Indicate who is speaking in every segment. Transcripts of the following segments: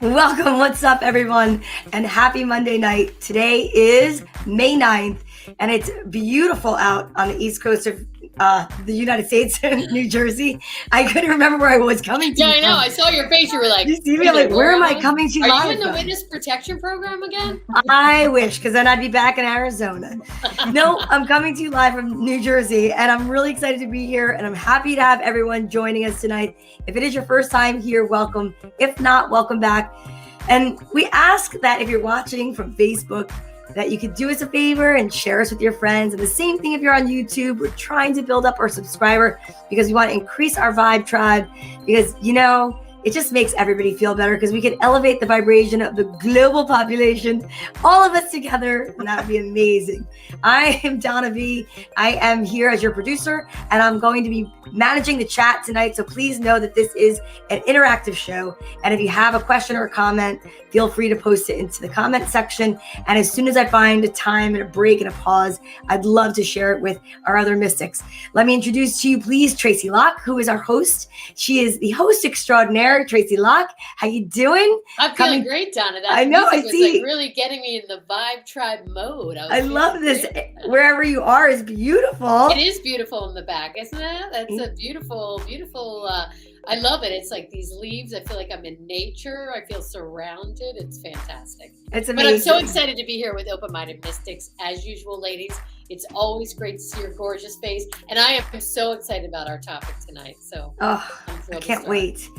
Speaker 1: Welcome. What's up, everyone? And happy Monday night. Today is May 9th, and it's beautiful out on the East Coast of the United States, New Jersey. I couldn't remember where I was coming to.
Speaker 2: Yeah, I know. I saw your face. You were like,
Speaker 1: you see me? I'm like, where am I coming to?
Speaker 2: Are you in the witness protection program again?
Speaker 1: I wish, because then I'd be back in Arizona. No, I'm coming to you live from New Jersey, and I'm really excited to be here, and I'm happy to have everyone joining us tonight. If it is your first time here, welcome. If not, welcome back. And we ask that if you're watching from Facebook, that you could do us a favor and share us with your friends. And the same thing if you're on YouTube. We're trying to build up our subscriber because we want to increase our vibe tribe, because, you know, it just makes everybody feel better because we can elevate the vibration of the global population, all of us together, and that would be amazing. I am Donna V. I am here as your producer, and I'm going to be managing the chat tonight. So please know that this is an interactive show. And if you have a question or a comment, feel free to post it into the comment section. And as soon as I find a time and a break and a pause, I'd love to share it with our other mystics. Let me introduce to you, please, Tracy Locke, who is our host. She is the host extraordinaire. Tracy Locke, how you doing?
Speaker 2: I'm feeling great, Donna. That
Speaker 1: I know. I see.
Speaker 2: Was like really getting me in the vibe tribe mode.
Speaker 1: I love this. Wherever you are is beautiful.
Speaker 2: It is beautiful in the back, isn't it? That's a beautiful, beautiful. I love it. It's like these leaves. I feel like I'm in nature. I feel surrounded. It's fantastic.
Speaker 1: It's amazing.
Speaker 2: But I'm so excited to be here with Open-Minded Mystics. As usual, ladies, it's always great to see your gorgeous face. And I am so excited about our topic tonight. So
Speaker 1: I can't wait.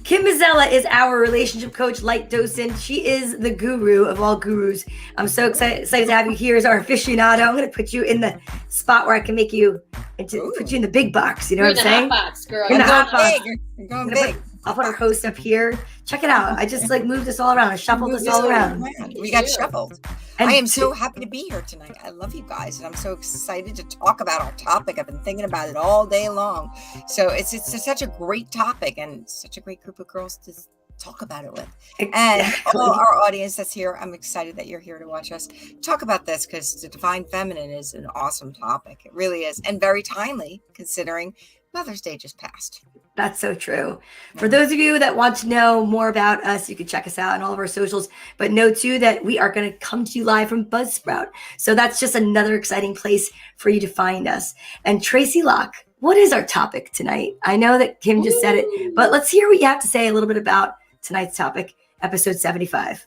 Speaker 1: Kim Mazzella is our relationship coach, light docent. She is the guru of all gurus. I'm so excited to have you here as our aficionado. I'm going to put you in the spot where I can make you put you in the big box. You know what I'm saying?
Speaker 2: Hot box, girl.
Speaker 1: You're in the hot box.
Speaker 3: You're going big.
Speaker 1: I'll put our host up here. Check it out. I just moved this all around. I shuffled this all around.
Speaker 3: We got shuffled. And I am so happy to be here tonight. I love you guys, and I'm so excited to talk about our topic. I've been thinking about it all day long. So it's such a great topic and such a great group of girls to talk about it with. Exactly. And all our audience that's here, I'm excited that you're here to watch us talk about this, because the divine feminine is an awesome topic. It really is, and very timely considering Mother's Day just passed.
Speaker 1: That's so true. For those of you that want to know more about us, you can check us out on all of our socials. But know, too, that we are going to come to you live from Buzzsprout. So that's just another exciting place for you to find us. And Tracy Locke, what is our topic tonight? I know that Kim just said it, but let's hear what you have to say a little bit about tonight's topic, episode 75.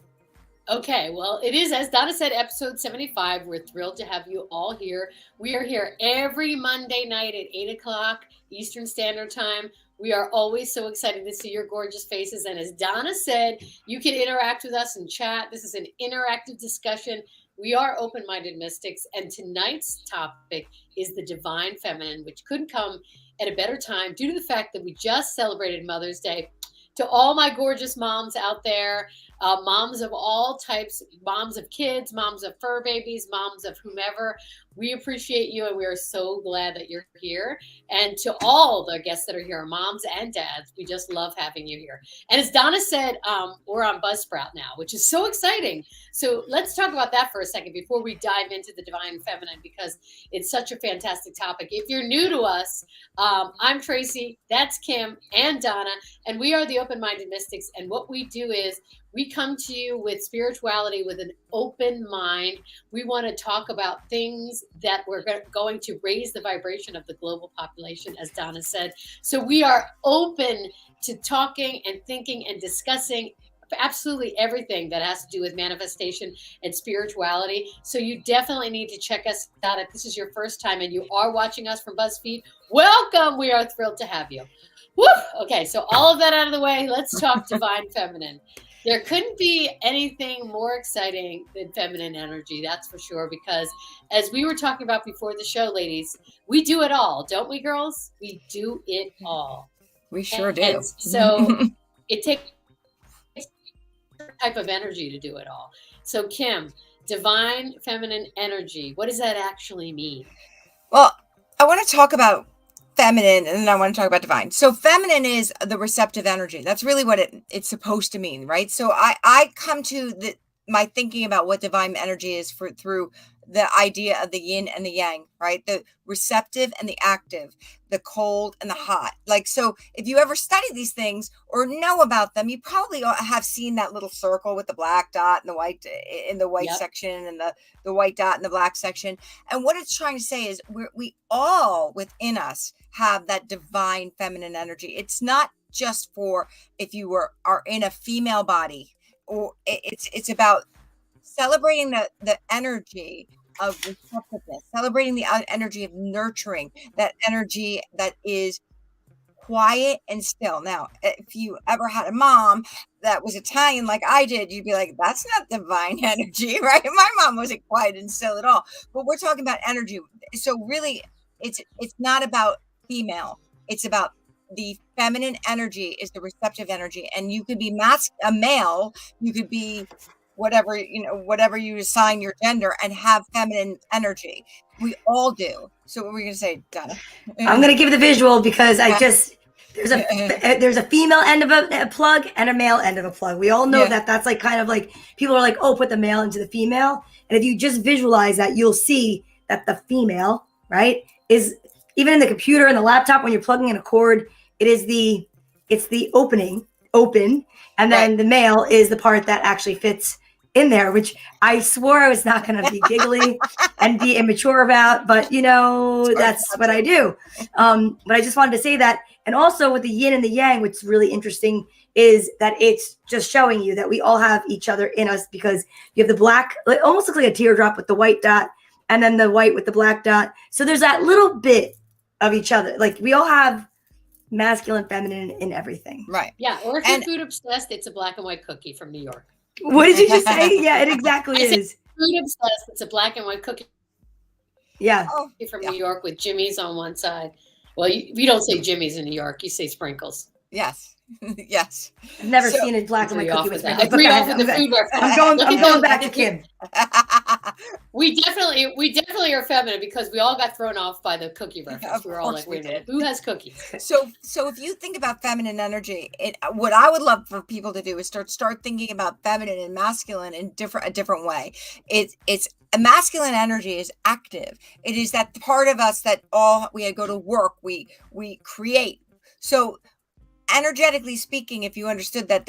Speaker 2: Okay, well, it is, as Donna said, episode 75. We're thrilled to have you all here. We are here every Monday night at 8 o'clock Eastern Standard Time. We are always so excited to see your gorgeous faces. And as Donna said, you can interact with us and chat. This is an interactive discussion. We are open-minded mystics. And tonight's topic is the divine feminine, which couldn't come at a better time due to the fact that we just celebrated Mother's Day. To all my gorgeous moms out there, moms of all types, moms of kids, moms of fur babies, moms of whomever, we appreciate you, and we are so glad that you're here. And to all the guests that are here, moms and dads, we just love having you here. And as Donna said, we're on Buzzsprout now, which is so exciting. So let's talk about that for a second before we dive into the divine feminine, because it's such a fantastic topic. If you're new to us, I'm Tracy, that's Kim and Donna, and we are the Open-Minded Mystics. And what we do is we come to you with spirituality with an open mind. We want to talk about things that we're going to raise the vibration of the global population, as Donna said. So we are open to talking and thinking and discussing absolutely everything that has to do with manifestation and spirituality. So you definitely need to check us out. If this is your first time and you are watching us from BuzzFeed, welcome. We are thrilled to have you. Woo! Okay, so all of that out of the way, let's talk divine feminine. There couldn't be anything more exciting than feminine energy, that's for sure, because as we were talking about before the show, ladies, we do it all, don't we, girls? We do it all.
Speaker 3: We sure do.
Speaker 2: And so it takes a type of energy to do it all. So Kim, divine feminine energy, what does that actually mean?
Speaker 3: Well, I want to talk about feminine, and then I want to talk about divine. So feminine is the receptive energy. That's really what it's supposed to mean, right? So I come to my thinking about what divine energy is through the idea of the yin and the yang, right? The receptive and the active, the cold and the hot. Like, so if you ever study these things or know about them, you probably have seen that little circle with the black dot and the white in the white
Speaker 2: Yep.
Speaker 3: section, and the white dot in the black section. And what it's trying to say is we all within us have that divine feminine energy. It's not just for if you are in a female body, or it's about celebrating the energy of receptiveness, celebrating the energy of nurturing, that energy that is quiet and still. Now, if you ever had a mom that was Italian like I did, you'd be like, that's not divine energy, right? My mom wasn't quiet and still at all. But we're talking about energy. So really, it's not about female. It's about the feminine energy is the receptive energy. And you could be a male, you could be whatever you assign your gender, and have feminine energy. We all do. So what were you gonna say, Donna?
Speaker 1: I'm gonna give the visual because there's a female end of a plug and a male end of a plug. We all know that that's like kind of like people are like, oh, put the male into the female. And if you just visualize that, you'll see that the female, right, is even in the computer and the laptop when you're plugging in a cord, it's the open, and then the male is the part that actually fits in there, which I swore I was not going to be giggly and be immature about, but that's what I do. But I just wanted to say that. And also with the yin and the yang, what's really interesting is that it's just showing you that we all have each other in us, because you have the black, it almost looks like a teardrop with the white dot, and then the white with the black dot. So there's that little bit of each other. Like we all have masculine, feminine in everything.
Speaker 3: Right.
Speaker 2: Yeah. Or if you're food obsessed, it's a black and white cookie from New York.
Speaker 1: What did you just say? Yeah, it exactly is.
Speaker 2: Food obsessed, it's a black and white cookie.
Speaker 1: Yeah.
Speaker 2: From New York with Jimmy's on one side. Well, you don't say Jimmy's in New York. You say sprinkles.
Speaker 3: Yes. Yes.
Speaker 1: I've never seen a black and white cookie with sprinkles.
Speaker 2: Agree off with the food reference.
Speaker 1: I'm going back to Kim.
Speaker 2: We definitely are feminine because we all got thrown off by the cookie reference. We were all like, wait a minute, who has cookies?
Speaker 3: So if you think about feminine energy, what I would love for people to do is start thinking about feminine and masculine in a different way. It's a masculine energy is active. It is that part of us that we go to work, we create. So energetically speaking, if you understood that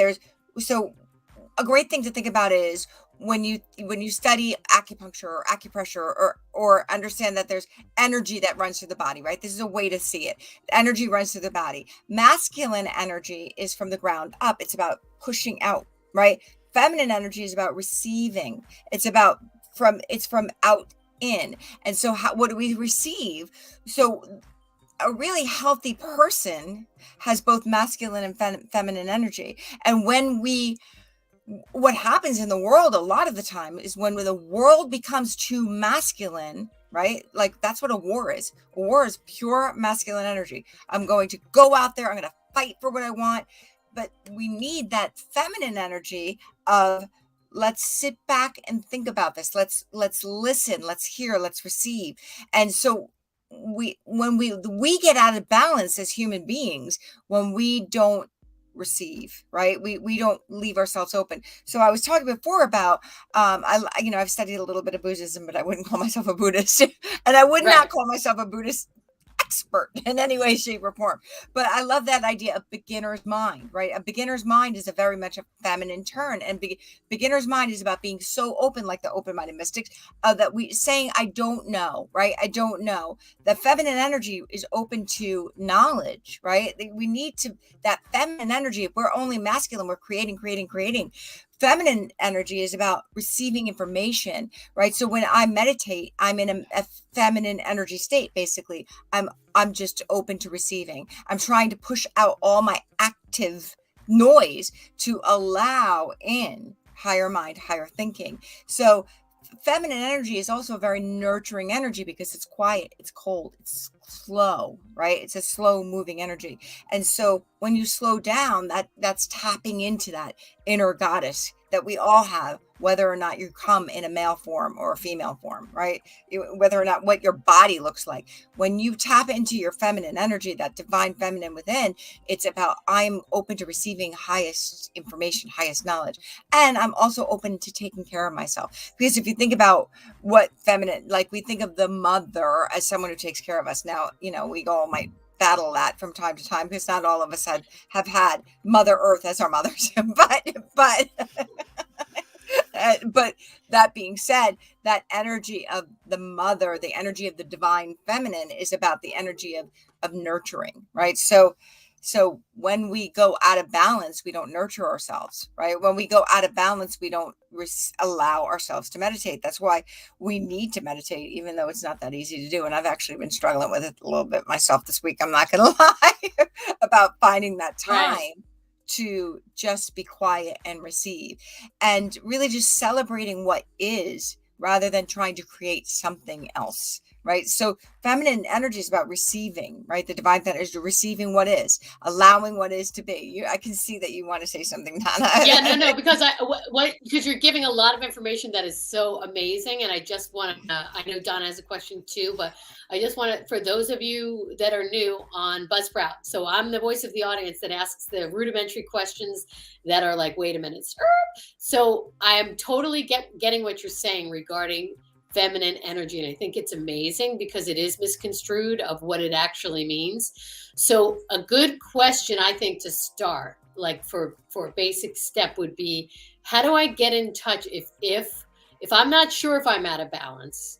Speaker 3: a great thing to think about is when you study acupuncture or acupressure or understand that there's energy that runs through the body, right? This is a way to see it. Energy runs through the body. Masculine energy is from the ground up. It's about pushing out, right? Feminine energy is about receiving. It's from out in. And so what do we receive? So a really healthy person has both masculine and feminine energy. And what happens in the world a lot of the time is when the world becomes too masculine, right? Like that's what a war is. A war is pure masculine energy. I'm going to go out there. I'm going to fight for what I want. But we need that feminine energy of let's sit back and think about this. Let's listen. Let's hear. Let's receive. And so when we get out of balance as human beings when we don't receive, right? We don't leave ourselves open. So I was talking before about I've studied a little bit of Buddhism, but I wouldn't call myself a Buddhist, and I would not call myself a Buddhist expert in any way, shape, or form. But I love that idea of beginner's mind, right? A beginner's mind is a very much a feminine turn, and beginner's mind is about being so open, like the open-minded mystics, that we saying, I don't know, right? I don't know. The feminine energy is open to knowledge, right? We need that feminine energy. If we're only masculine, we're creating. Feminine energy is about receiving information, right? So when I meditate, I'm in a feminine energy state. Basically, I'm just open to receiving. I'm trying to push out all my active noise to allow in higher mind, higher thinking. So feminine energy is also a very nurturing energy because it's quiet, it's cold, it's slow, right? It's a slow moving energy. And so when you slow down, that's tapping into that inner goddess, that we all have, whether or not you come in a male form or a female form, right? Whether or not what your body looks like. When you tap into your feminine energy, that divine feminine within, it's about, I'm open to receiving highest information, highest knowledge. And I'm also open to taking care of myself. Because if you think about what feminine, like we think of the mother as someone who takes care of us. Now, we all might battle that from time to time, because not all of us have had Mother Earth as our mothers. But that being said, that energy of the mother, the energy of the divine feminine, is about the energy of nurturing, right? So when we go out of balance, we don't nurture ourselves, right? When we go out of balance, we don't allow ourselves to meditate. That's why we need to meditate, even though it's not that easy to do. And I've actually been struggling with it a little bit myself this week. I'm not going to lie about finding that time. Right. To just be quiet and receive, and really just celebrating what is, rather than trying to create something else, right? So feminine energy is about receiving, right? The divine feminine is receiving what is, allowing what is to be. I can see that you want to say something, Donna.
Speaker 2: Yeah, no, because because you're giving a lot of information that is so amazing, and I just want to. I know Donna has a question too, but I just want to, for those of you that are new on Buzzsprout, so I'm the voice of the audience that asks the rudimentary questions that are like, wait a minute, sir. So I am totally getting what you're saying regarding feminine energy, and I think it's amazing because it is misconstrued of what it actually means. So a good question, I think, to start, like for a basic step, would be, how do I get in touch if I'm not sure if I'm out of balance,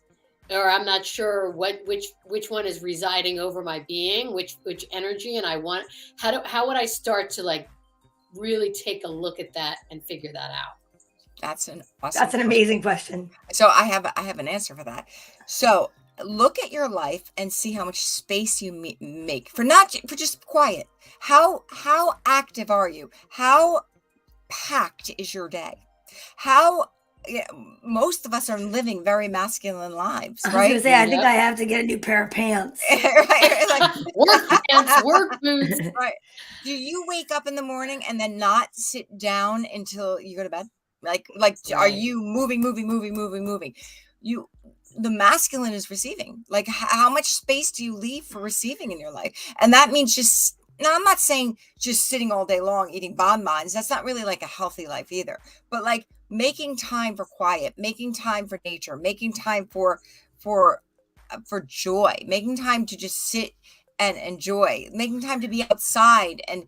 Speaker 2: or I'm not sure which one is residing over my being, which energy, and how would I start to like really take a look at that and figure that out?
Speaker 3: That's an awesome
Speaker 1: That's an amazing question.
Speaker 3: So I have an answer for that. So look at your life and see how much space you make for just quiet. How active are you? How packed is your day? Most of us are living very masculine lives, right?
Speaker 1: I was gonna say, I think I have to get a new pair of pants.
Speaker 3: Right? Like,
Speaker 2: work pants, work boots.
Speaker 3: Right. Do you wake up in the morning and then not sit down until you go to bed? Like, right. Are you moving? The masculine is receiving. Like, how much space do you leave for receiving in your life? And that means now, I'm not saying just sitting all day long eating bonbons. That's not really like a healthy life either. But like making time for quiet, making time for nature, making time for joy, making time to just sit and enjoy, making time to be outside and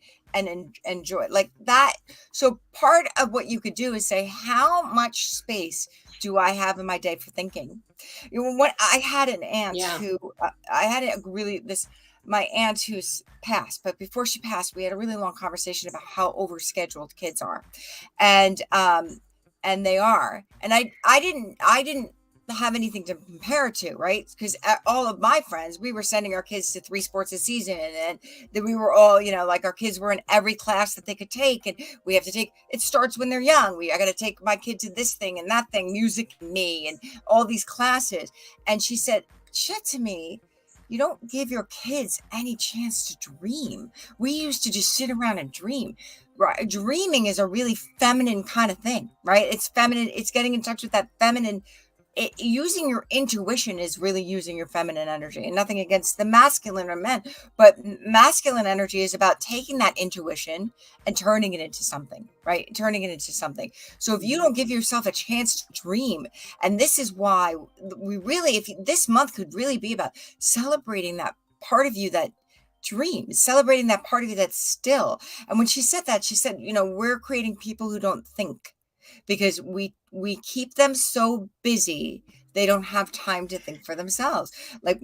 Speaker 3: enjoy like that. So part of what you could do is say, how much space do I have in my day for thinking? What I had an aunt who my aunt who's passed, but before she passed, we had a really long conversation about how overscheduled kids are, and they are, and I didn't have anything to compare it to, right? Because all of my friends, we were sending our kids to 3 sports a season, and then we were all, like our kids were in every class that they could take, and we have to take, it starts when they're young. I got to take my kid to this thing and that thing, music and me, and all these classes. And she said to me, you don't give your kids any chance to dream. We used to just sit around and dream. Right? Dreaming is a really feminine kind of thing, right? It's feminine. It's getting in touch with that feminine. Using your intuition is really using your feminine energy, and nothing against the masculine or men, but masculine energy is about taking that intuition and turning it into something, right? Turning it into something. So if you don't give yourself a chance to dream, and this is why this month could really be about celebrating that part of you that dreams, celebrating that part of you that's still. And when she said that, she said, we're creating people who don't think, because we keep them so busy, they don't have time to think for themselves. Like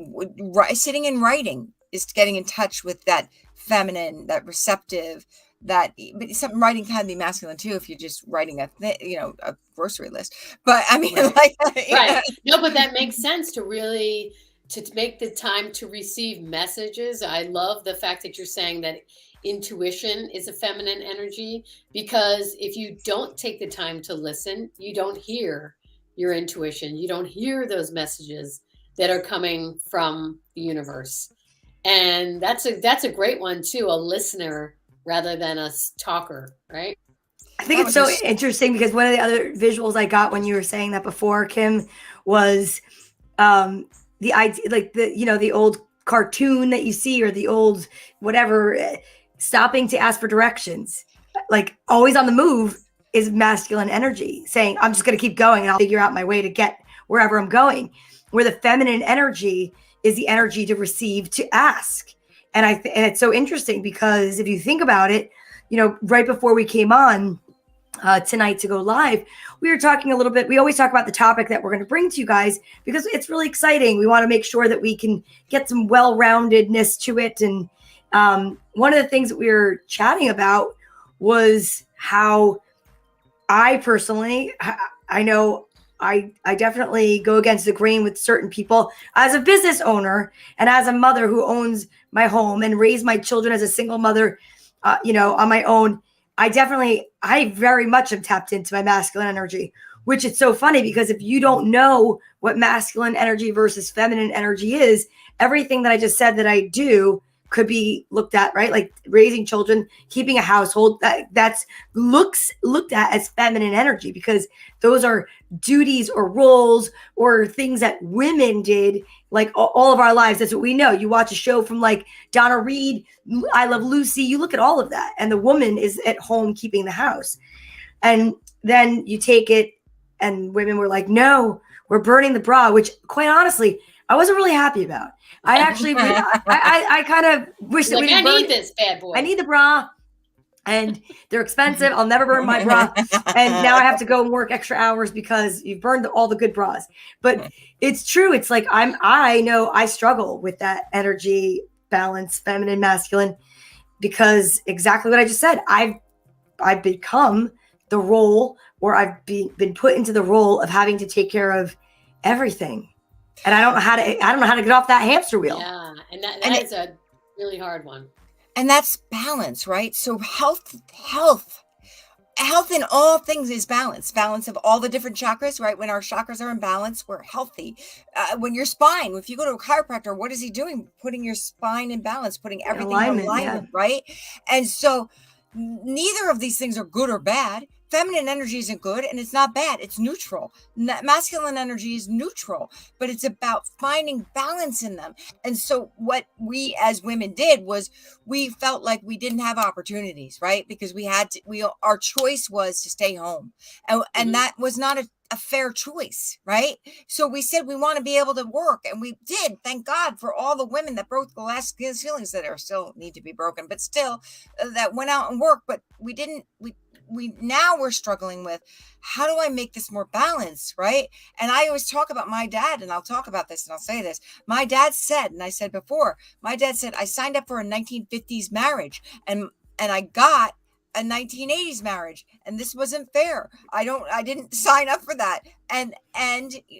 Speaker 3: sitting and writing is getting in touch with that feminine, that receptive, but some writing can be masculine too, if you're just writing a grocery list. But I mean, right.
Speaker 2: Right. No, but that makes sense to really to make the time to receive messages. I love the fact that you're saying that intuition is a feminine energy, because if you don't take the time to listen, you don't hear your intuition. You don't hear those messages that are coming from the universe. And that's a great one too, a listener rather than a talker, right?
Speaker 1: I think it's so interesting because one of the other visuals I got when you were saying that before, Kim, was the idea, like the old cartoon that you see, or the old whatever, stopping to ask for directions, like always on the move, is masculine energy saying, I'm just going to keep going and I'll figure out my way to get wherever I'm going. Where the feminine energy is the energy to receive, to ask. And and it's so interesting because if you think about it, right before we came on tonight to go live, we were talking a little bit. We always talk about the topic that we're going to bring to you guys because it's really exciting. We want to make sure that we can get some well-roundedness to it. And one of the things that we were chatting about was how I personally, I know I definitely go against the grain with certain people as a business owner and as a mother who owns my home and raised my children as a single mother, on my own. I very much have tapped into my masculine energy, which is so funny because if you don't know what masculine energy versus feminine energy is, everything that I just said that I do could be looked at, right? Like raising children, keeping a household, that's looked at as feminine energy because those are duties or roles or things that women did like all of our lives. That's what we know. You watch a show from like Donna Reed, I Love Lucy, you look at all of that, and the woman is at home keeping the house. And then you take it and women were like, no, we're burning the bra, which quite honestly, I wasn't really happy about. I actually, I kind of wish that we didn't
Speaker 2: need this bad boy.
Speaker 1: I need the bra, and they're expensive. I'll never burn my bra, and now I have to go and work extra hours because you've burned all the good bras. But it's true. It's like I know I struggle with that energy balance, feminine, masculine, because exactly what I just said. I've become the role, or I've been put into the role of having to take care of everything. And I don't know how to get off that hamster wheel.
Speaker 2: Yeah, and that is a really hard one.
Speaker 3: And that's balance, right? So health in all things is balance. Balance of all the different chakras, right? When our chakras are in balance, we're healthy. When your spine, if you go to a chiropractor, what is he doing? Putting your spine in balance, putting everything in alignment, right? And so neither of these things are good or bad. Feminine energy isn't good and it's not bad. It's neutral. Masculine energy is neutral, but it's about finding balance in them. And so what we as women did was we felt like we didn't have opportunities, right? Because our choice was to stay home. And that was not a fair choice, right? So we said we want to be able to work, and we did. Thank God for all the women that broke the last ceilings that are still need to be broken, but still that went out and worked. But we didn't. Now we're struggling with how do I make this more balanced, right? And I always talk about my dad, and I'll talk about this and I'll say this. My dad said, and I said before, my dad said I signed up for a 1950s marriage, and I got a 1980s marriage, and this wasn't fair. I didn't sign up for that. And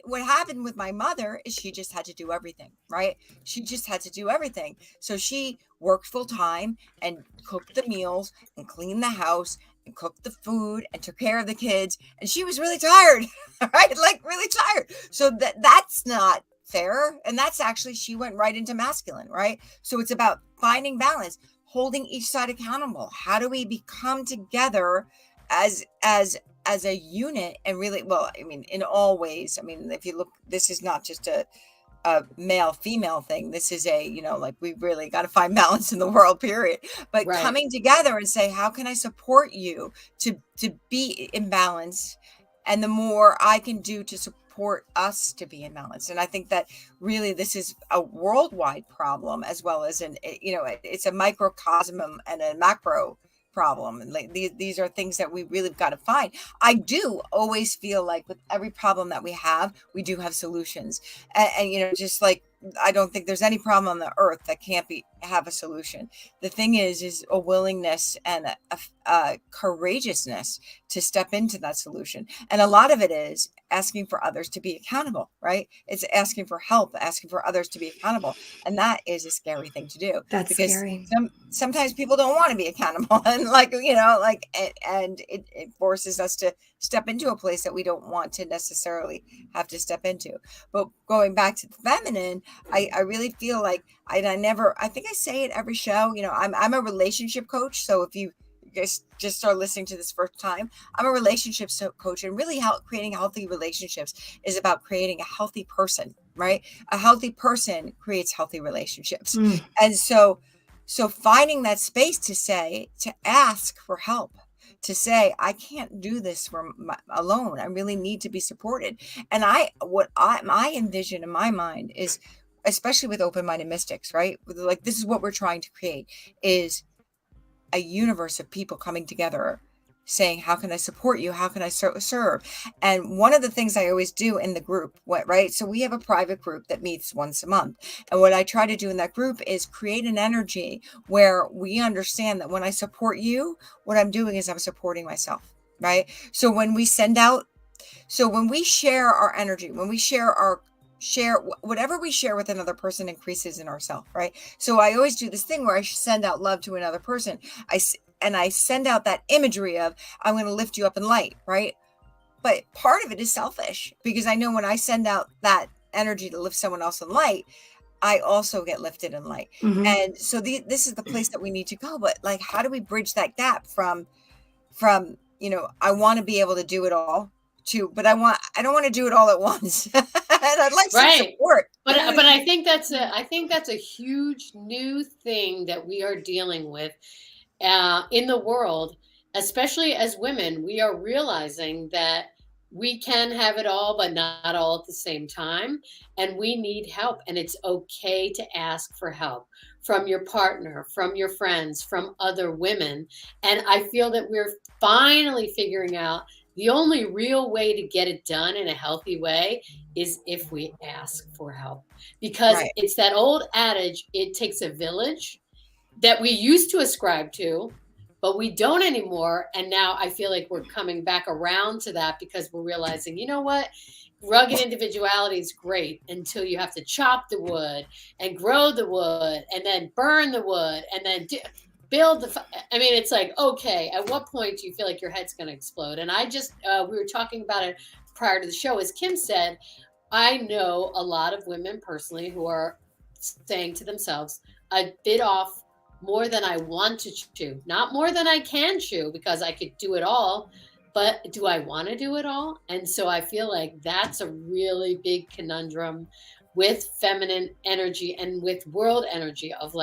Speaker 3: what happened with my mother is she just had to do everything, right? She just had to do everything. So she worked full time and cooked the meals and cleaned the house and cooked the food and took care of the kids. And she was really tired, right? Like really tired. So that's not fair. And that's actually, she went right into masculine, right? So it's about finding balance, holding each side accountable. How do we become together as a unit? And really, well, I mean, in all ways, I mean, if you look, this is not just a male female thing. This is like we really got to find balance in the world, period. But right. Coming together and say, how can I support you to be in balance? And the more I can do to support us to be in balance. And I think that really this is a worldwide problem, as well as it's a microcosm and a macro problem. And like these are things that we really got to find. I do always feel like with every problem that we do have solutions. And just like, I don't think there's any problem on the earth that can't have a solution. The thing is a willingness and a courageousness to step into that solution. And a lot of it is asking for others to be accountable, right? It's asking for help, asking for others to be accountable. And that is a scary thing to do.
Speaker 1: That's
Speaker 3: because
Speaker 1: scary.
Speaker 3: Sometimes people don't want to be accountable. And and it forces us to step into a place that we don't want to necessarily have to step into. But going back to the feminine, I really feel like I think I say it every show, I'm a relationship coach. So if you just started listening to this first time, I'm a relationship coach, and really creating healthy relationships is about creating a healthy person, right? A healthy person creates healthy relationships. And so finding that space to ask for help, to say, I can't do this alone. I really need to be supported. And my envision in my mind is, especially with open-minded mystics, right? Like, this is what we're trying to create, is a universe of people coming together saying, how can I support you? How can I serve? And one of the things I always do in the group, right? So we have a private group that meets once a month. And what I try to do in that group is create an energy where we understand that when I support you, what I'm doing is I'm supporting myself, right? So when we share our energy, when we share whatever we share with another person increases in ourselves, right? So I always do this thing where I send out love to another person. I send out that imagery of, I'm going to lift you up in light, right? But part of it is selfish, because I know when I send out that energy to lift someone else in light, I also get lifted in light. And so this is the place that we need to go. But like, how do we bridge that gap from, I want to be able to do it all, but I don't want to do it all at once. And I'd like some support.
Speaker 2: But I think that's a huge new thing that we are dealing with in the world, especially as women. We are realizing that we can have it all, but not all at the same time. And we need help. And it's okay to ask for help from your partner, from your friends, from other women. And I feel that we're finally figuring out the only real way to get it done in a healthy way is if we ask for help. Because it's that old adage, it takes a village, that we used to ascribe to, but we don't anymore. And now I feel like we're coming back around to that, because we're realizing, you know what? Rugged individuality is great until you have to chop the wood and grow the wood and then burn the wood and then build it's like, okay, at what point do you feel like your head's going to explode? And I just, we were talking about it prior to the show. As Kim said, I know a lot of women personally who are saying to themselves, I bit off more than I want to chew, not more than I can chew, because I could do it all, but do I want to do it all? And so I feel like that's a really big conundrum with feminine energy and with world energy of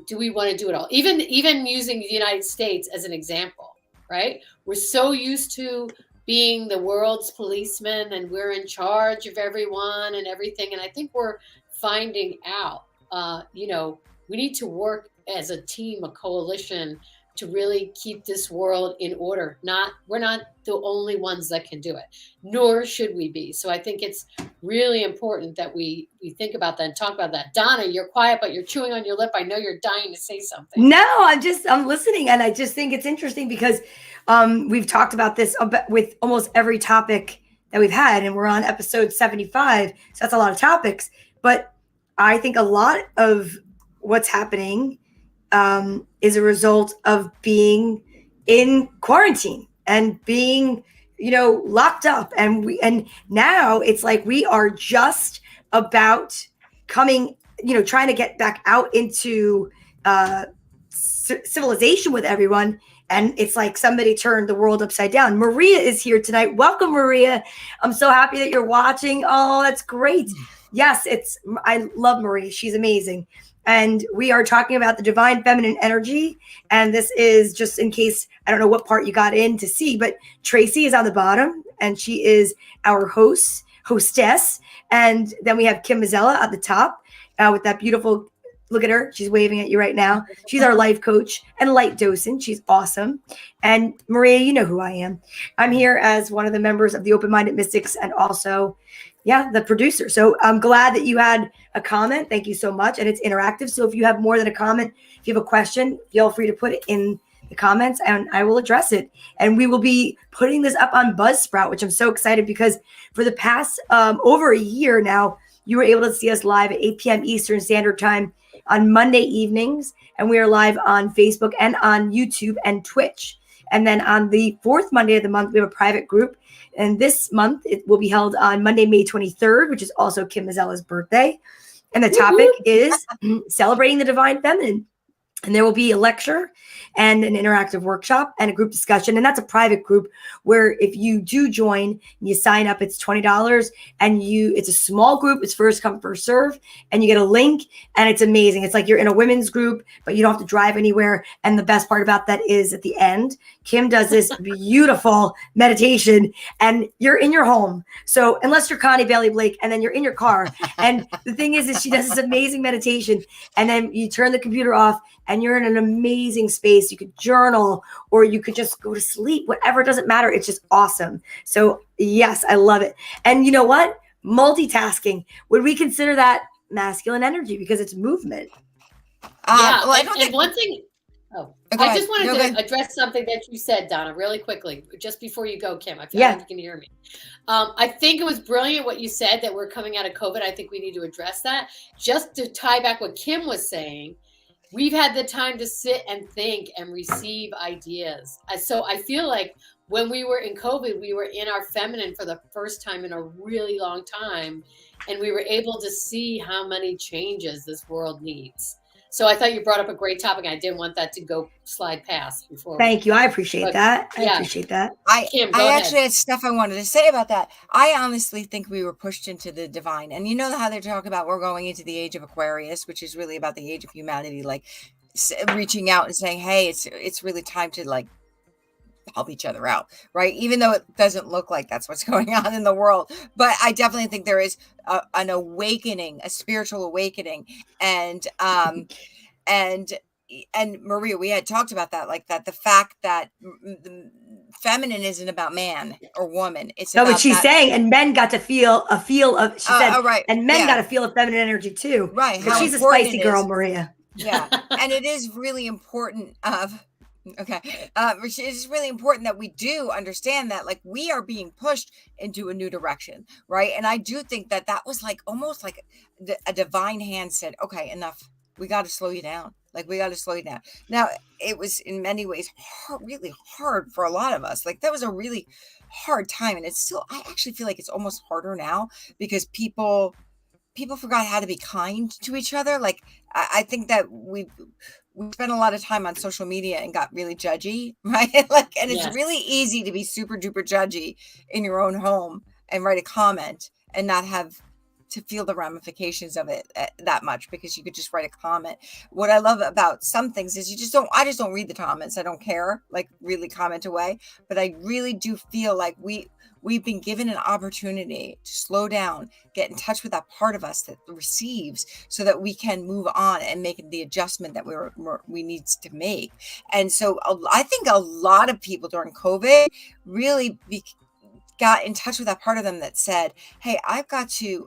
Speaker 2: do we want to do it all? Even using the United States as an example, right? We're so used to being the world's policeman, and we're in charge of everyone and everything. And I think we're finding out, we need to work as a team, a coalition, to really keep this world in order. We're not the only ones that can do it, nor should we be. So I think it's really important that we think about that and talk about that. Donna, you're quiet, but you're chewing on your lip. I know you're dying to say something.
Speaker 1: No, I'm listening. And I just think it's interesting because we've talked about this with almost every topic that we've had, and we're on episode 75. So that's a lot of topics. But I think a lot of what's happening is a result of being in quarantine and being, locked up. And now it's like we are just about coming, trying to get back out into civilization with everyone. And it's like somebody turned the world upside down. Maria is here tonight. Welcome, Maria. I'm so happy that you're watching. Oh, that's great. Yes, I love Marie. She's amazing. And we are talking about the divine feminine energy. And this is just in case, I don't know what part you got in to see, but Tracy is on the bottom and she is our hostess. And then we have Kim Mazzella at the top with that beautiful, look at her. She's waving at you right now. She's our life coach and light docent. She's awesome. And Maria, you know who I am. I'm here as one of the members of the Open-Minded Mystics and also the producer. So I'm glad that you had a comment. Thank you so much. And it's interactive. So if you have more than a comment, if you have a question, feel free to put it in the comments and I will address it. And we will be putting this up on Buzzsprout, which I'm so excited because for the past over a year now, you were able to see us live at 8 p.m. Eastern Standard Time on Monday evenings. And we are live on Facebook and on YouTube and Twitch. And then on the fourth Monday of the month, we have a private group. And this month, it will be held on Monday, May 23rd, which is also Kim Mazzella's birthday. And the topic is celebrating the divine feminine. And there will be a lecture and an interactive workshop and a group discussion. And that's a private group where if you do join, you sign up, it's $20 and it's a small group. It's first come, first serve. And you get a link and it's amazing. It's like you're in a women's group, but you don't have to drive anywhere. And the best part about that is at the end, Kim does this beautiful meditation and you're in your home. So unless you're Connie Bailey Blake and then you're in your car. And the thing is she does this amazing meditation and then you turn the computer off and you're in an amazing space. You could journal or you could just go to sleep, whatever, it doesn't matter. It's just awesome. So yes, I love it. And you know what? Multitasking. Would we consider that masculine energy because it's movement?
Speaker 2: Yeah. Well, and one thing, I just wanted to address something that you said, Donna, really quickly, just before you go, Kim. I feel like you can hear me. I think it was brilliant what you said that we're coming out of COVID. I think we need to address that. Just to tie back what Kim was saying, we've had the time to sit and think and receive ideas. So I feel like when we were in COVID, we were in our feminine for the first time in a really long time. And we were able to see how many changes this world needs. So I thought you brought up a great topic. I didn't want that to go slide past before.
Speaker 1: Thank you. I appreciate that. I appreciate that.
Speaker 3: Kim, I actually had stuff I wanted to say about that. I honestly think we were pushed into the divine. And you know how they talk about we're going into the age of Aquarius, which is really about the age of humanity, like reaching out and saying, hey, it's really time to like help each other out, right? Even though it doesn't look like that's what's going on in the world. But I definitely think there is an awakening, a spiritual awakening. And Maria, we had talked about that, like that the fact that the feminine isn't about man or woman. It's
Speaker 1: no, but she's saying, and men got to feel of, she said,
Speaker 3: right.
Speaker 1: And men got to feel a feminine energy too.
Speaker 3: Right.
Speaker 1: But she's a spicy girl, Maria.
Speaker 3: Yeah. And it is really important it's really important that we do understand that like we are being pushed into a new direction, right? And I do think that was like almost like a divine hand said, okay, enough. We got to slow you down. Like we got to slow you down. Now, it was in many ways really hard for a lot of us. Like that was a really hard time. And it's still, I actually feel like it's almost harder now because people forgot how to be kind to each other. Like I think that we spent a lot of time on social media and got really judgy, right? Like, and it's really easy to be super duper judgy in your own home and write a comment and not have to feel the ramifications of it that much because you could just write a comment. What I love about some things is I just don't read the comments. I don't care, like really comment away, but I really do feel like we've been given an opportunity to slow down, get in touch with that part of us that receives so that we can move on and make the adjustment that we need to make. And so I think a lot of people during COVID really got in touch with that part of them that said, hey,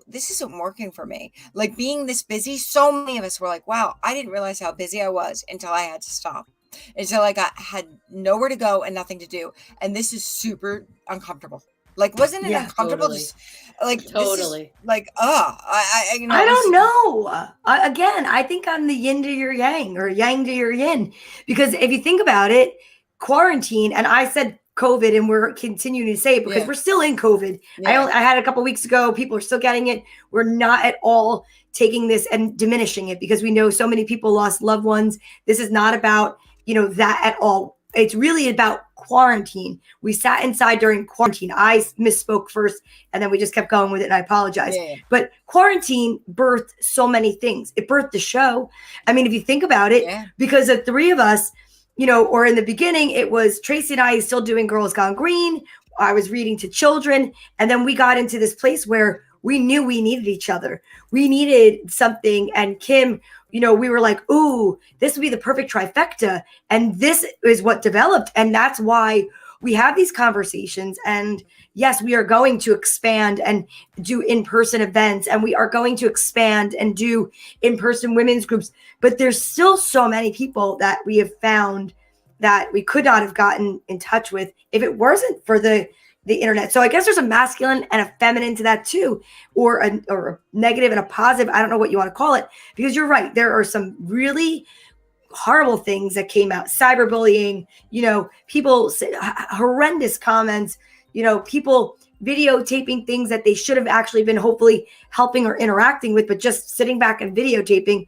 Speaker 3: this isn't working for me. Like being this busy, so many of us were like, wow, I didn't realize how busy I was until I had to stop. Until I had nowhere to go and nothing to do. And this is super uncomfortable. Like, wasn't it uncomfortable?
Speaker 2: Totally.
Speaker 3: Just like,
Speaker 2: totally.
Speaker 3: Like, I
Speaker 1: don't know. Again, I think I'm the yin to your yang or yang to your yin, because if you think about it, quarantine, and I said COVID and we're continuing to say it because we're still in COVID. I had a couple of weeks ago, people are still getting it. We're not at all taking this and diminishing it because we know so many people lost loved ones. This is not about, that at all. It's really about quarantine. We sat inside during quarantine. I misspoke first and then we just kept going with it and I apologize. But quarantine birthed so many things. It birthed the show. I mean, if you think about it, because the three of us, or in the beginning, it was Tracy and I still doing Girls Gone Green. I was reading to children. And then we got into this place where we knew we needed each other. We needed something. And Kim, we were like, ooh, this would be the perfect trifecta. And this is what developed. And that's why we have these conversations. And yes, we are going to expand and do in-person events. And we are going to expand and do in-person women's groups. But there's still so many people that we have found that we could not have gotten in touch with if it wasn't for the internet. So I guess there's a masculine and a feminine to that too, or a negative and a positive. I don't know what you want to call it, because you're right. There are some really horrible things that came out, cyberbullying, people say horrendous comments, people videotaping things that they should have actually been hopefully helping or interacting with, but just sitting back and videotaping.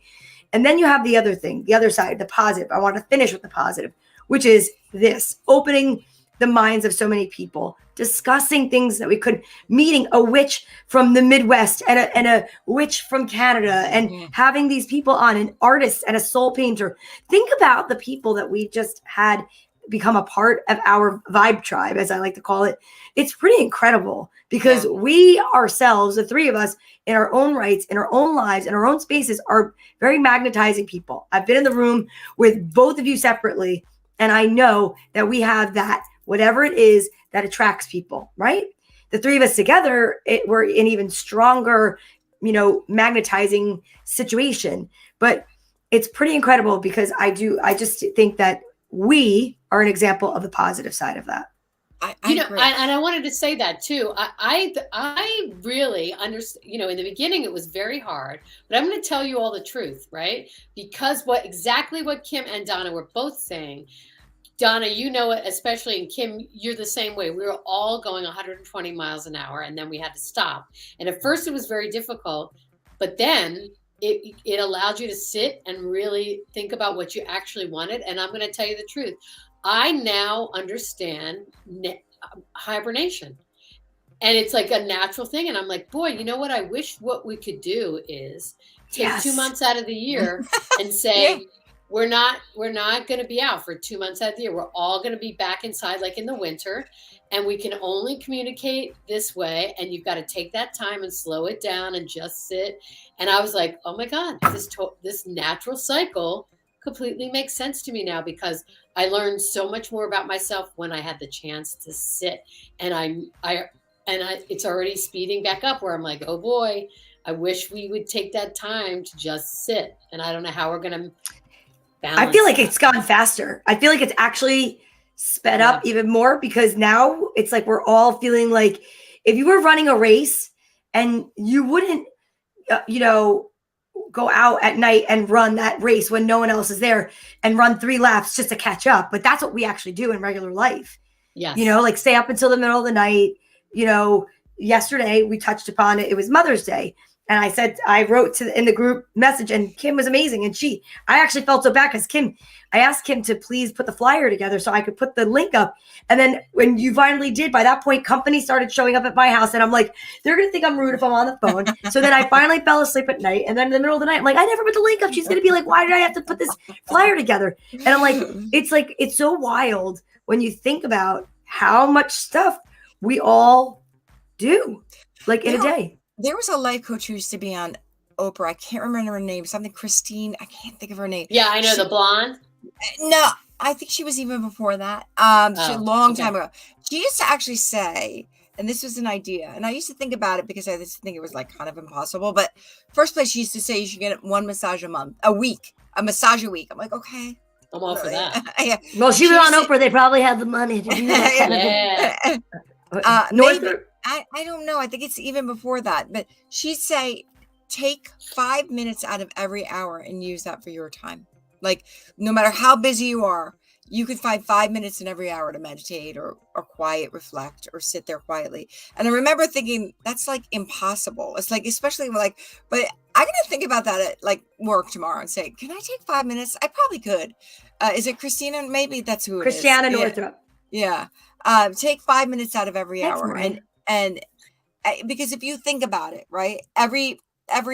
Speaker 1: And then you have the other thing, the other side, the positive. I want to finish with the positive, which is this opening the minds of so many people, discussing things that we could, meeting a witch from the Midwest and a witch from Canada, and having these people on, an artist and a soul painter. Think about the people that we just had become a part of our vibe tribe, as I like to call it. It's pretty incredible because we ourselves, the three of us, in our own rights, in our own lives, in our own spaces, are very magnetizing people. I've been in the room with both of you separately, and I know that we have that, whatever it is that attracts people, right? The three of us together, we're in even stronger, magnetizing situation. But it's pretty incredible because I just think that we are an example of the positive side of that.
Speaker 2: And I wanted to say that too. I really understand, in the beginning it was very hard, but I'm going to tell you all the truth, right? Because exactly what Kim and Donna were both saying. Donna, it, especially, and Kim, you're the same way. We were all going 120 miles an hour, and then we had to stop. And at first it was very difficult, but then it allowed you to sit and really think about what you actually wanted. And I'm going to tell you the truth. I now understand hibernation, and it's like a natural thing. And I'm like, boy, you know what? I wish what we could do is take 2 months out of the year and say, we're not going to be out for 2 months out of the year. We're all going to be back inside, like in the winter, and we can only communicate this way. And you've got to take that time and slow it down and just sit. And I was like, oh my God, this natural cycle completely makes sense to me now, because I learned so much more about myself when I had the chance to sit. And it's already speeding back up where I'm like, oh boy, I wish we would take that time to just sit. And I don't know how we're going to balance.
Speaker 1: I feel like it's gone faster. I feel like it's actually sped up even more, because now it's like we're all feeling like if you were running a race and you wouldn't, go out at night and run that race when no one else is there and run 3 laps just to catch up. But that's what we actually do in regular life.
Speaker 2: Yes.
Speaker 1: Like stay up until the middle of the night. Yesterday we touched upon it. It was Mother's Day. And I wrote in the group message, and Kim was amazing. And I actually felt so bad because I asked Kim to please put the flyer together so I could put the link up. And then when you finally did, by that point, companies started showing up at my house. And I'm like, they're going to think I'm rude if I'm on the phone. So then I finally fell asleep at night. And then in the middle of the night, I'm like, I never put the link up. She's going to be like, why did I have to put this flyer together? And I'm like, it's so wild when you think about how much stuff we all do, like in a day.
Speaker 3: There was a life coach who used to be on Oprah. I can't remember her name. Something Christine. I can't think of her name.
Speaker 2: Yeah, I know, the blonde.
Speaker 3: No, I think she was even before that. A long time ago. She used to actually say, and this was an idea, and I used to think about it because I used to think it was like kind of impossible. But first place, she used to say you should get 1 massage a massage a week. I'm like, okay.
Speaker 2: I'm all for that.
Speaker 3: Yeah.
Speaker 1: Well, she was on Oprah. They probably had the money to do that.
Speaker 3: Maybe. I don't know. I think it's even before that. But she'd say, take 5 minutes out of every hour and use that for your time. Like, no matter how busy you are, you could find 5 minutes in every hour to meditate or quiet, reflect, or sit there quietly. And I remember thinking, that's like impossible. It's like, especially like, but I'm going to think about that at like work tomorrow and say, can I take 5 minutes? I probably could. Is it Christina? Maybe that's who it is.
Speaker 1: Christiana Northrup.
Speaker 3: Yeah. Take 5 minutes out of every hour. And because if you think about it, right, every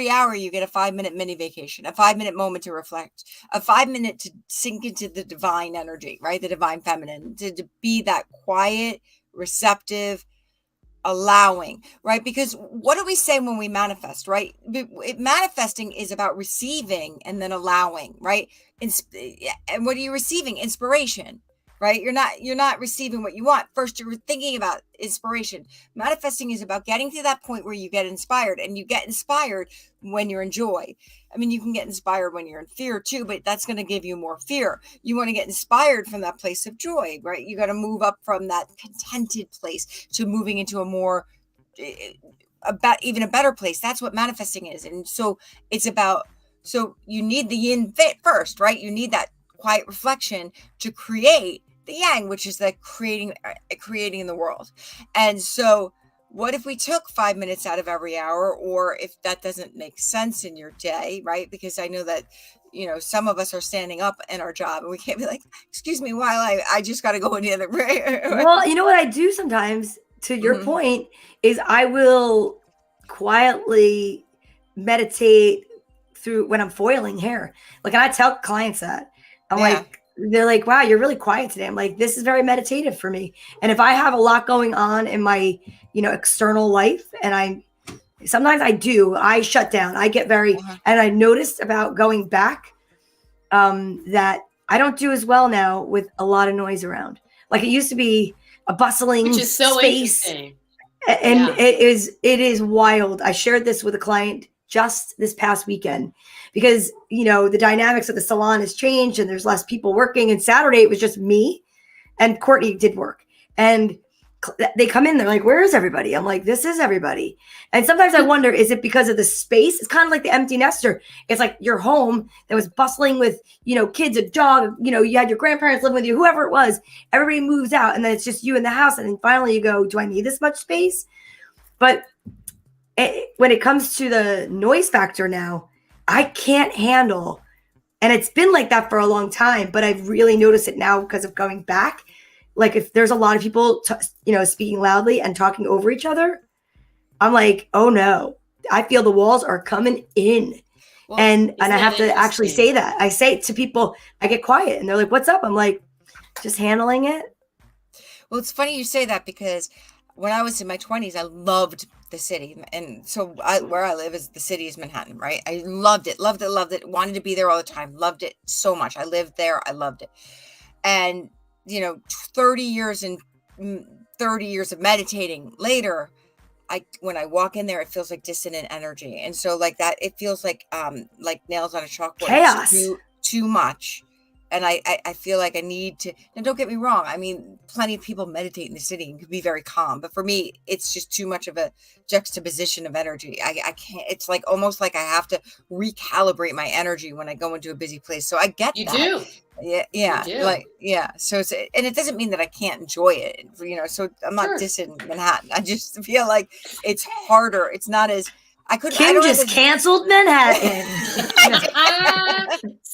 Speaker 3: hour you get a 5-minute mini vacation, a 5-minute moment to reflect, a 5 minute to sink into the divine energy, right, the divine feminine, to be that quiet, receptive, allowing, right? Because what do we say when we manifest, right? Manifesting is about receiving and then allowing, right? And what are you receiving? Inspiration. Right? You're not receiving what you want. First, you're thinking about inspiration. Manifesting is about getting to that point where you get inspired, and you get inspired when you're in joy. I mean, you can get inspired when you're in fear too, but that's going to give you more fear. You want to get inspired from that place of joy, right? You got to move up from that contented place to moving into a more, even a better place. That's what manifesting is. And so it's about, so you need the yin fit first, right? You need that quiet reflection to create the yang, which is the creating in the world. And so what if we took 5 minutes out of every hour, or if that doesn't make sense in your day, right? Because I know that some of us are standing up in our job and we can't be like, excuse me, while I just got to go in the other room.
Speaker 1: Well, you know what I do sometimes, to your point, is I will quietly meditate through when I'm foiling hair. Like, and I tell clients that. I'm like, they're like, wow, you're really quiet today. I'm like, this is very meditative for me. And if I have a lot going on in my, external life, and sometimes I shut down, I get very, and I noticed about going back, that I don't do as well now with a lot of noise around. Like, it used to be a bustling
Speaker 2: Which is so
Speaker 1: space.
Speaker 2: interesting.
Speaker 1: And it is wild. I shared this with a client just this past weekend because, the dynamics of the salon has changed and there's less people working. And Saturday it was just me and Courtney did work. And they come in, they're like, where is everybody? I'm like, this is everybody. And sometimes I wonder, is it because of the space? It's kind of like the empty nester. It's like your home that was bustling with, kids, a dog, you had your grandparents living with you, whoever it was, everybody moves out and then it's just you in the house. And then finally you go, do I need this much space? But when it comes to the noise factor now, I can't handle, and it's been like that for a long time, but I've really noticed it now because of going back. Like, if there's a lot of people, speaking loudly and talking over each other, I'm like, oh no, I feel the walls are coming in. Well, and I have to actually say that. I say it to people, I get quiet and they're like, what's up? I'm like, just handling it.
Speaker 3: Well, it's funny you say that because when I was in my 20s, I loved the city. And so where I live the city is Manhattan, right? I loved it, wanted to be there all the time, loved it so much. I lived there. I loved it. And 30 years of meditating later, when I walk in there, it feels like dissonant energy. And so like that, it feels like nails on a chalkboard.
Speaker 1: Chaos.
Speaker 3: Too much. And I feel like I need to, and don't get me wrong. I mean, plenty of people meditate in the city and can be very calm, but for me, it's just too much of a juxtaposition of energy. I can't, it's like almost like I have to recalibrate my energy when I go into a busy place. So I get
Speaker 2: you
Speaker 3: that.
Speaker 2: do.
Speaker 3: Yeah. Like, yeah. So it's, and it doesn't mean that I can't enjoy it, so I'm not dissing Manhattan. I just feel like it's harder. It's not as,
Speaker 1: Kim just canceled Manhattan.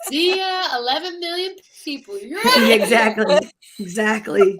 Speaker 2: See ya, 11 million people. You're
Speaker 1: right. Exactly.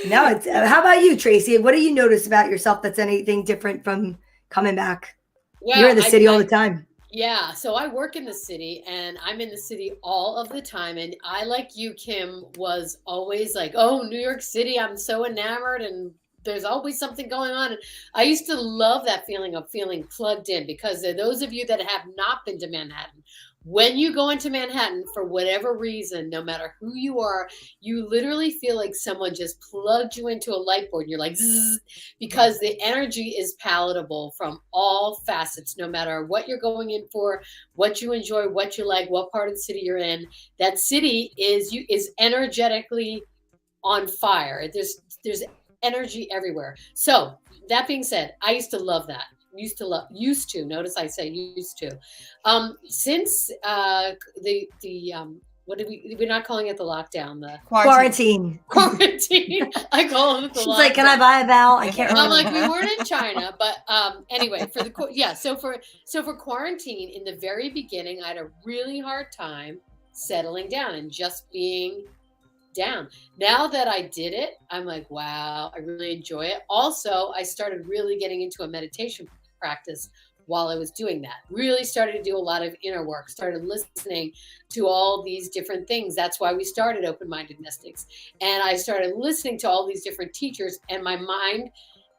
Speaker 1: Now, how about you, Tracy? What do you notice about yourself that's anything different from coming back? Well, you're in the city all the time.
Speaker 2: Yeah. So I work in the city and I'm in the city all of the time. And I, like you, Kim, was always like, oh, New York City, I'm so enamored and there's always something going on. And I used to love that feeling of feeling plugged in, because those of you that have not been to Manhattan, when you go into Manhattan, for whatever reason, no matter who you are, you literally feel like someone just plugged you into a light board. And you're like, zzz, because the energy is palatable from all facets, no matter what you're going in for, what you enjoy, what you like, what part of the city you're in. That city is energetically on fire. There's energy everywhere. So that being said, I used to love that. Used to. Notice I say used to. Since we're not calling it the lockdown, the
Speaker 1: quarantine.
Speaker 2: I call it the
Speaker 1: She's
Speaker 2: lockdown.
Speaker 1: Like, can I buy a vowel? I can't remember.
Speaker 2: I'm like, we weren't in China, but anyway, so for quarantine, in the very beginning, I had a really hard time settling down and just being down. Now that I did it, I'm like, wow, I really enjoy it. Also, I started really getting into a meditation practice while I was doing that. Really started to do a lot of inner work, started listening to all these different things. That's why we started Open-Minded Mystics. And I started listening to all these different teachers, and my mind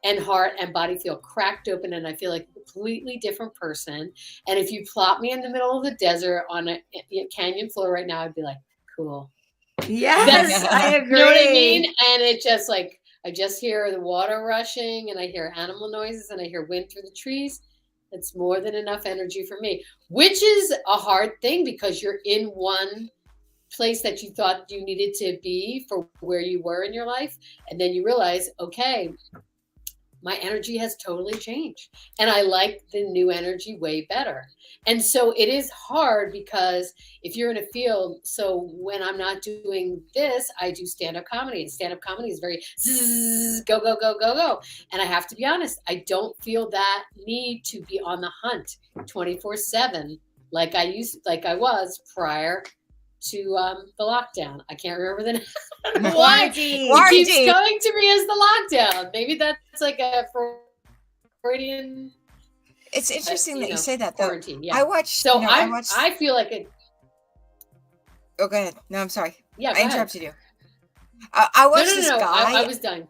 Speaker 2: and heart and body feel cracked open, and I feel like a completely different person. And if you plop me in the middle of the desert on a canyon floor right now, I'd be like, cool.
Speaker 1: Yes, I agree.
Speaker 2: You know what I mean? And it just like, I just hear the water rushing and I hear animal noises and I hear wind through the trees. It's more than enough energy for me, which is a hard thing because you're in one place that you thought you needed to be for where you were in your life. And then you realize, okay, my energy has totally changed and I like the new energy way better. And so it is hard because if you're in a field, so when I'm not doing this, I do stand-up comedy. Stand-up comedy is very zzz, go, go, go, go, go. And I have to be honest, I don't feel that need to be on the hunt 24/7 like I was prior to the lockdown. I can't remember the name. Why it keeps coming to me as the lockdown. Maybe that's like a Freudian.
Speaker 3: It's interesting that you say that, though.
Speaker 2: Quarantine, yeah.
Speaker 3: I watched.
Speaker 2: I feel like it.
Speaker 3: Oh, go ahead. No, I'm sorry.
Speaker 2: Yeah,
Speaker 3: I interrupted you. I watched this guy.
Speaker 2: I was done.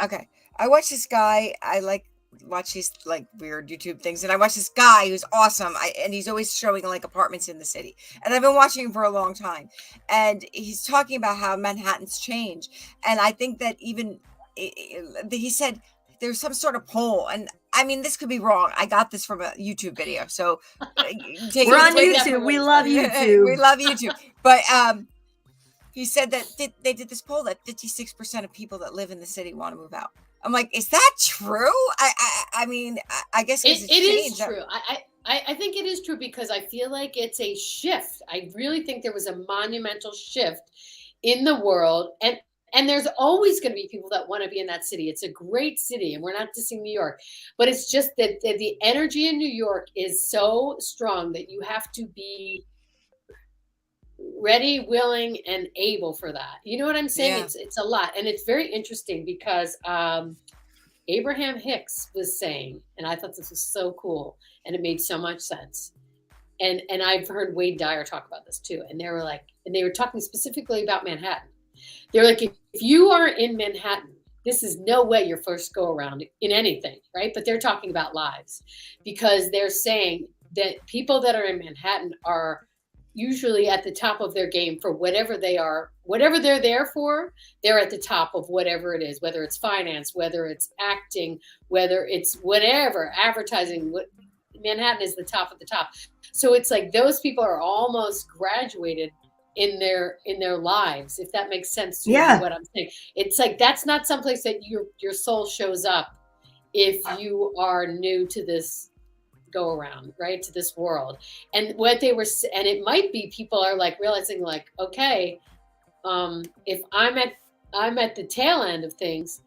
Speaker 3: Okay, I watched this guy. I watch these like weird YouTube things, and I watched this guy who's awesome. And he's always showing like apartments in the city, and I've been watching him for a long time. And he's talking about how Manhattan's changed, and I think that even he said there's some sort of poll, and I mean this could be wrong. I got this from a YouTube video, so
Speaker 1: we're on YouTube. We love YouTube.
Speaker 3: We love YouTube, but he said that they did this poll that 56% of people that live in the city want to move out. I'm like, is that true? I mean, I guess
Speaker 2: it is true. I think it is true because I feel like it's a shift. I really think there was a monumental shift in the world, and there's always going to be people that want to be in that city. It's a great city, and we're not dissing New York, but it's just that the energy in New York is so strong that you have to be ready, willing, and able for that. You know what I'm saying? Yeah. It's a lot. And it's very interesting because Abraham Hicks was saying, and I thought this was so cool, and it made so much sense. And I've heard Wade Dyer talk about this too. And they were talking specifically about Manhattan. They're like, if you are in Manhattan, this is no way your first go around in anything, right? But they're talking about lives because they're saying that people that are in Manhattan are usually at the top of their game for whatever they are, whatever they're there for, they're at the top of whatever it is, whether it's finance, whether it's acting, whether it's whatever, advertising. Manhattan is the top of the top. So it's like those people are almost graduated in their lives, if that makes sense to you, what I'm saying. It's like that's not someplace that your soul shows up if you are new to this go around, right, to this world. And what they were, and it might be people are like realizing like, okay, if I'm at the tail end of things,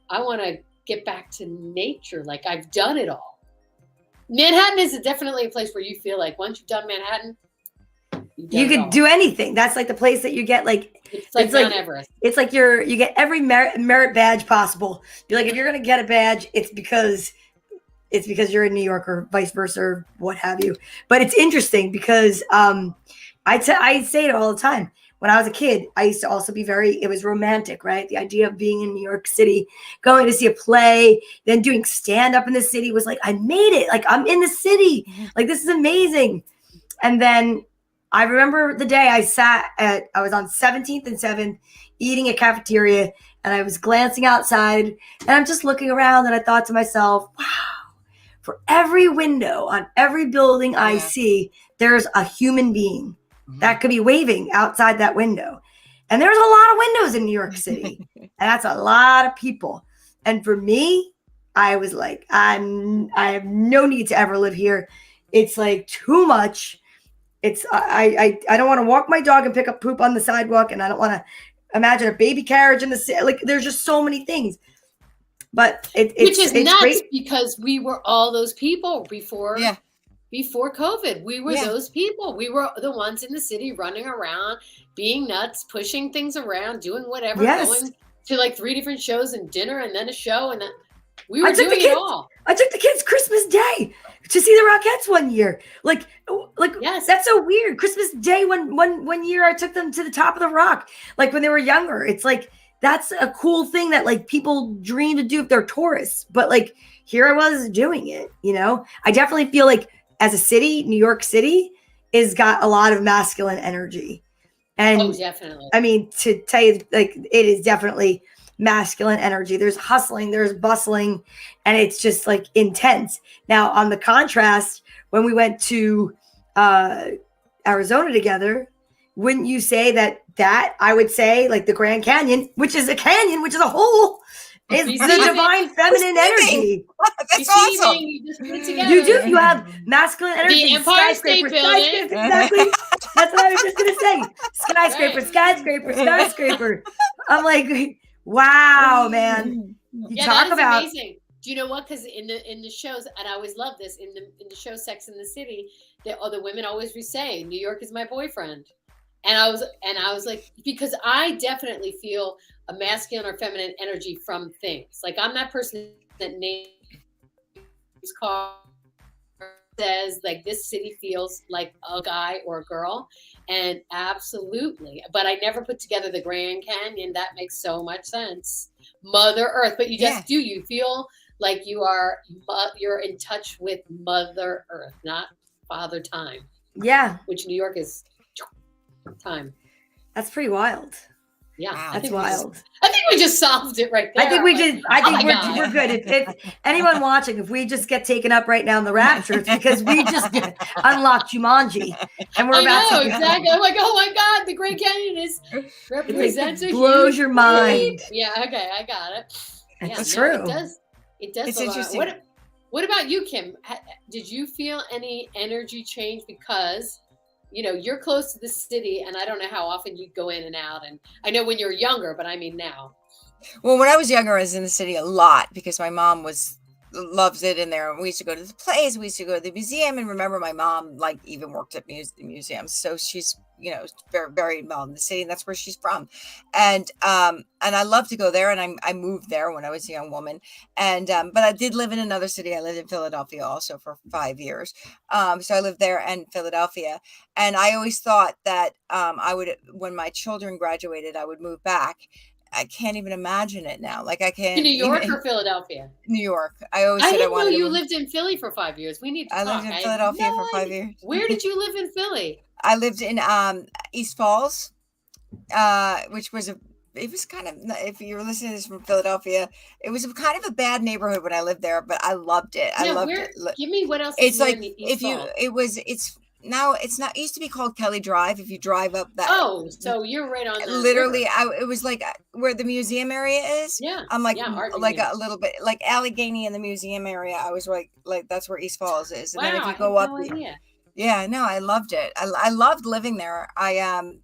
Speaker 2: I want to get back to nature. Like I've done it all. Manhattan is definitely a place where you feel like once you've done Manhattan,
Speaker 1: you could do anything. That's like the place that you get like
Speaker 2: it's like Mount Everest.
Speaker 1: It's like you get every merit badge possible. You're like, if you're gonna get a badge, it's because you're in New York or vice versa or what have you. But it's interesting because I say it all the time. When I was a kid, I used to also be it was romantic, right? The idea of being in New York City, going to see a play, then doing stand-up in the city was like, I made it. Like, I'm in the city. Like, this is amazing. And then I remember the day I was on 17th and 7th eating at cafeteria, and I was glancing outside, and I'm just looking around, and I thought to myself, wow, for every window on every building I see, there's a human being that could be waving outside that window. And there's a lot of windows in New York City. And that's a lot of people. And for me, I was like, I have no need to ever live here. It's like too much. It's I don't want to walk my dog and pick up poop on the sidewalk. And I don't want to imagine a baby carriage in the city. Like there's just so many things. But
Speaker 2: which is nuts
Speaker 1: great.
Speaker 2: Because we were all those people before COVID. We were those people. We were the ones in the city running around, being nuts, pushing things around, doing whatever, going to like 3 different shows and dinner and then a show. And we were doing it all.
Speaker 1: I took the kids Christmas Day to see the Rockettes one year. Like that's so weird. Christmas Day one year I took them to the top of the rock. Like when they were younger. It's like that's a cool thing that like people dream to do if they're tourists. But like here I was doing it, you know? I definitely feel like as a city, New York City has got a lot of masculine energy. And
Speaker 2: definitely.
Speaker 1: I mean, to tell you, like, it is definitely masculine energy. There's hustling, there's bustling, and it's just like intense. Now, on the contrast, when we went to Arizona together, wouldn't you say that I would say like the Grand Canyon, which is a canyon, which is a hole, is the divine feminine energy.
Speaker 3: That's awesome.
Speaker 1: You do. You have masculine energy.
Speaker 2: The Empire State Building.
Speaker 1: Exactly. That's what I was just going to say. Skyscraper. I'm like, wow, man. You talk about
Speaker 2: amazing. Do you know what? Because in the shows, and I always love this in the show Sex in the City, the women always say, "New York is my boyfriend," and I was like, because I definitely feel a masculine or feminine energy from things. Like I'm that person that names cars, says like this city feels like a guy or a girl, and absolutely. But I never put together the Grand Canyon. That makes so much sense. Mother Earth, but you just do. You feel like you're in touch with Mother Earth, not Father Time.
Speaker 1: Yeah,
Speaker 2: which New York is time.
Speaker 1: That's pretty wild.
Speaker 2: Yeah,
Speaker 3: wow.
Speaker 1: That's wild.
Speaker 2: I think we just solved it right there.
Speaker 1: I think we did. I think we're good. If anyone watching, if we just get taken up right now in the rapture, it's because we just unlocked Jumanji, and we're about to go.
Speaker 2: Exactly. I'm like, oh my God, the Great Canyon represents a
Speaker 1: blows your mind.
Speaker 2: Yeah. Okay, I got it.
Speaker 1: It's true.
Speaker 2: It does. It does.
Speaker 3: It's interesting.
Speaker 2: What about you, Kim? Did you feel any energy change because? You're close to the city, and I don't know how often you go in and out. And I know when you're younger, but I mean now.
Speaker 3: Well, when I was younger, I was in the city a lot because my mom loves it in there. We used to go to the plays. We used to go to the museum. And remember, my mom even worked at museums. So she's, very, very involved in the city, and that's where she's from. And I love to go there. And I moved there when I was a young woman. And, but I did live in another city. I lived in Philadelphia also for 5 years. So I lived there and Philadelphia. And I always thought that, when my children graduated, I would move back. I can't even imagine it now. Like I can't.
Speaker 2: In New York or Philadelphia?
Speaker 3: New York. I always said
Speaker 2: I wanted know you lived in Philly for 5 years. We need to talk.
Speaker 3: Lived in Philadelphia for 5 years.
Speaker 2: Where did you live in Philly?
Speaker 3: I lived in East Falls, which was it was kind of, if you're listening to this from Philadelphia, it was kind of a bad neighborhood when I lived there, but I loved it. I loved it.
Speaker 2: Give me what else.
Speaker 3: It's like now it's not, it used to be called Kelly Drive. If you drive up that.
Speaker 2: Oh, so you're right on.
Speaker 3: Literally, it was like where the museum area is.
Speaker 2: Yeah.
Speaker 3: I'm like a little bit like Allegheny in the museum area. I was like that's where East Falls is. And then if you go up. Yeah, no, I loved it. I loved living there. I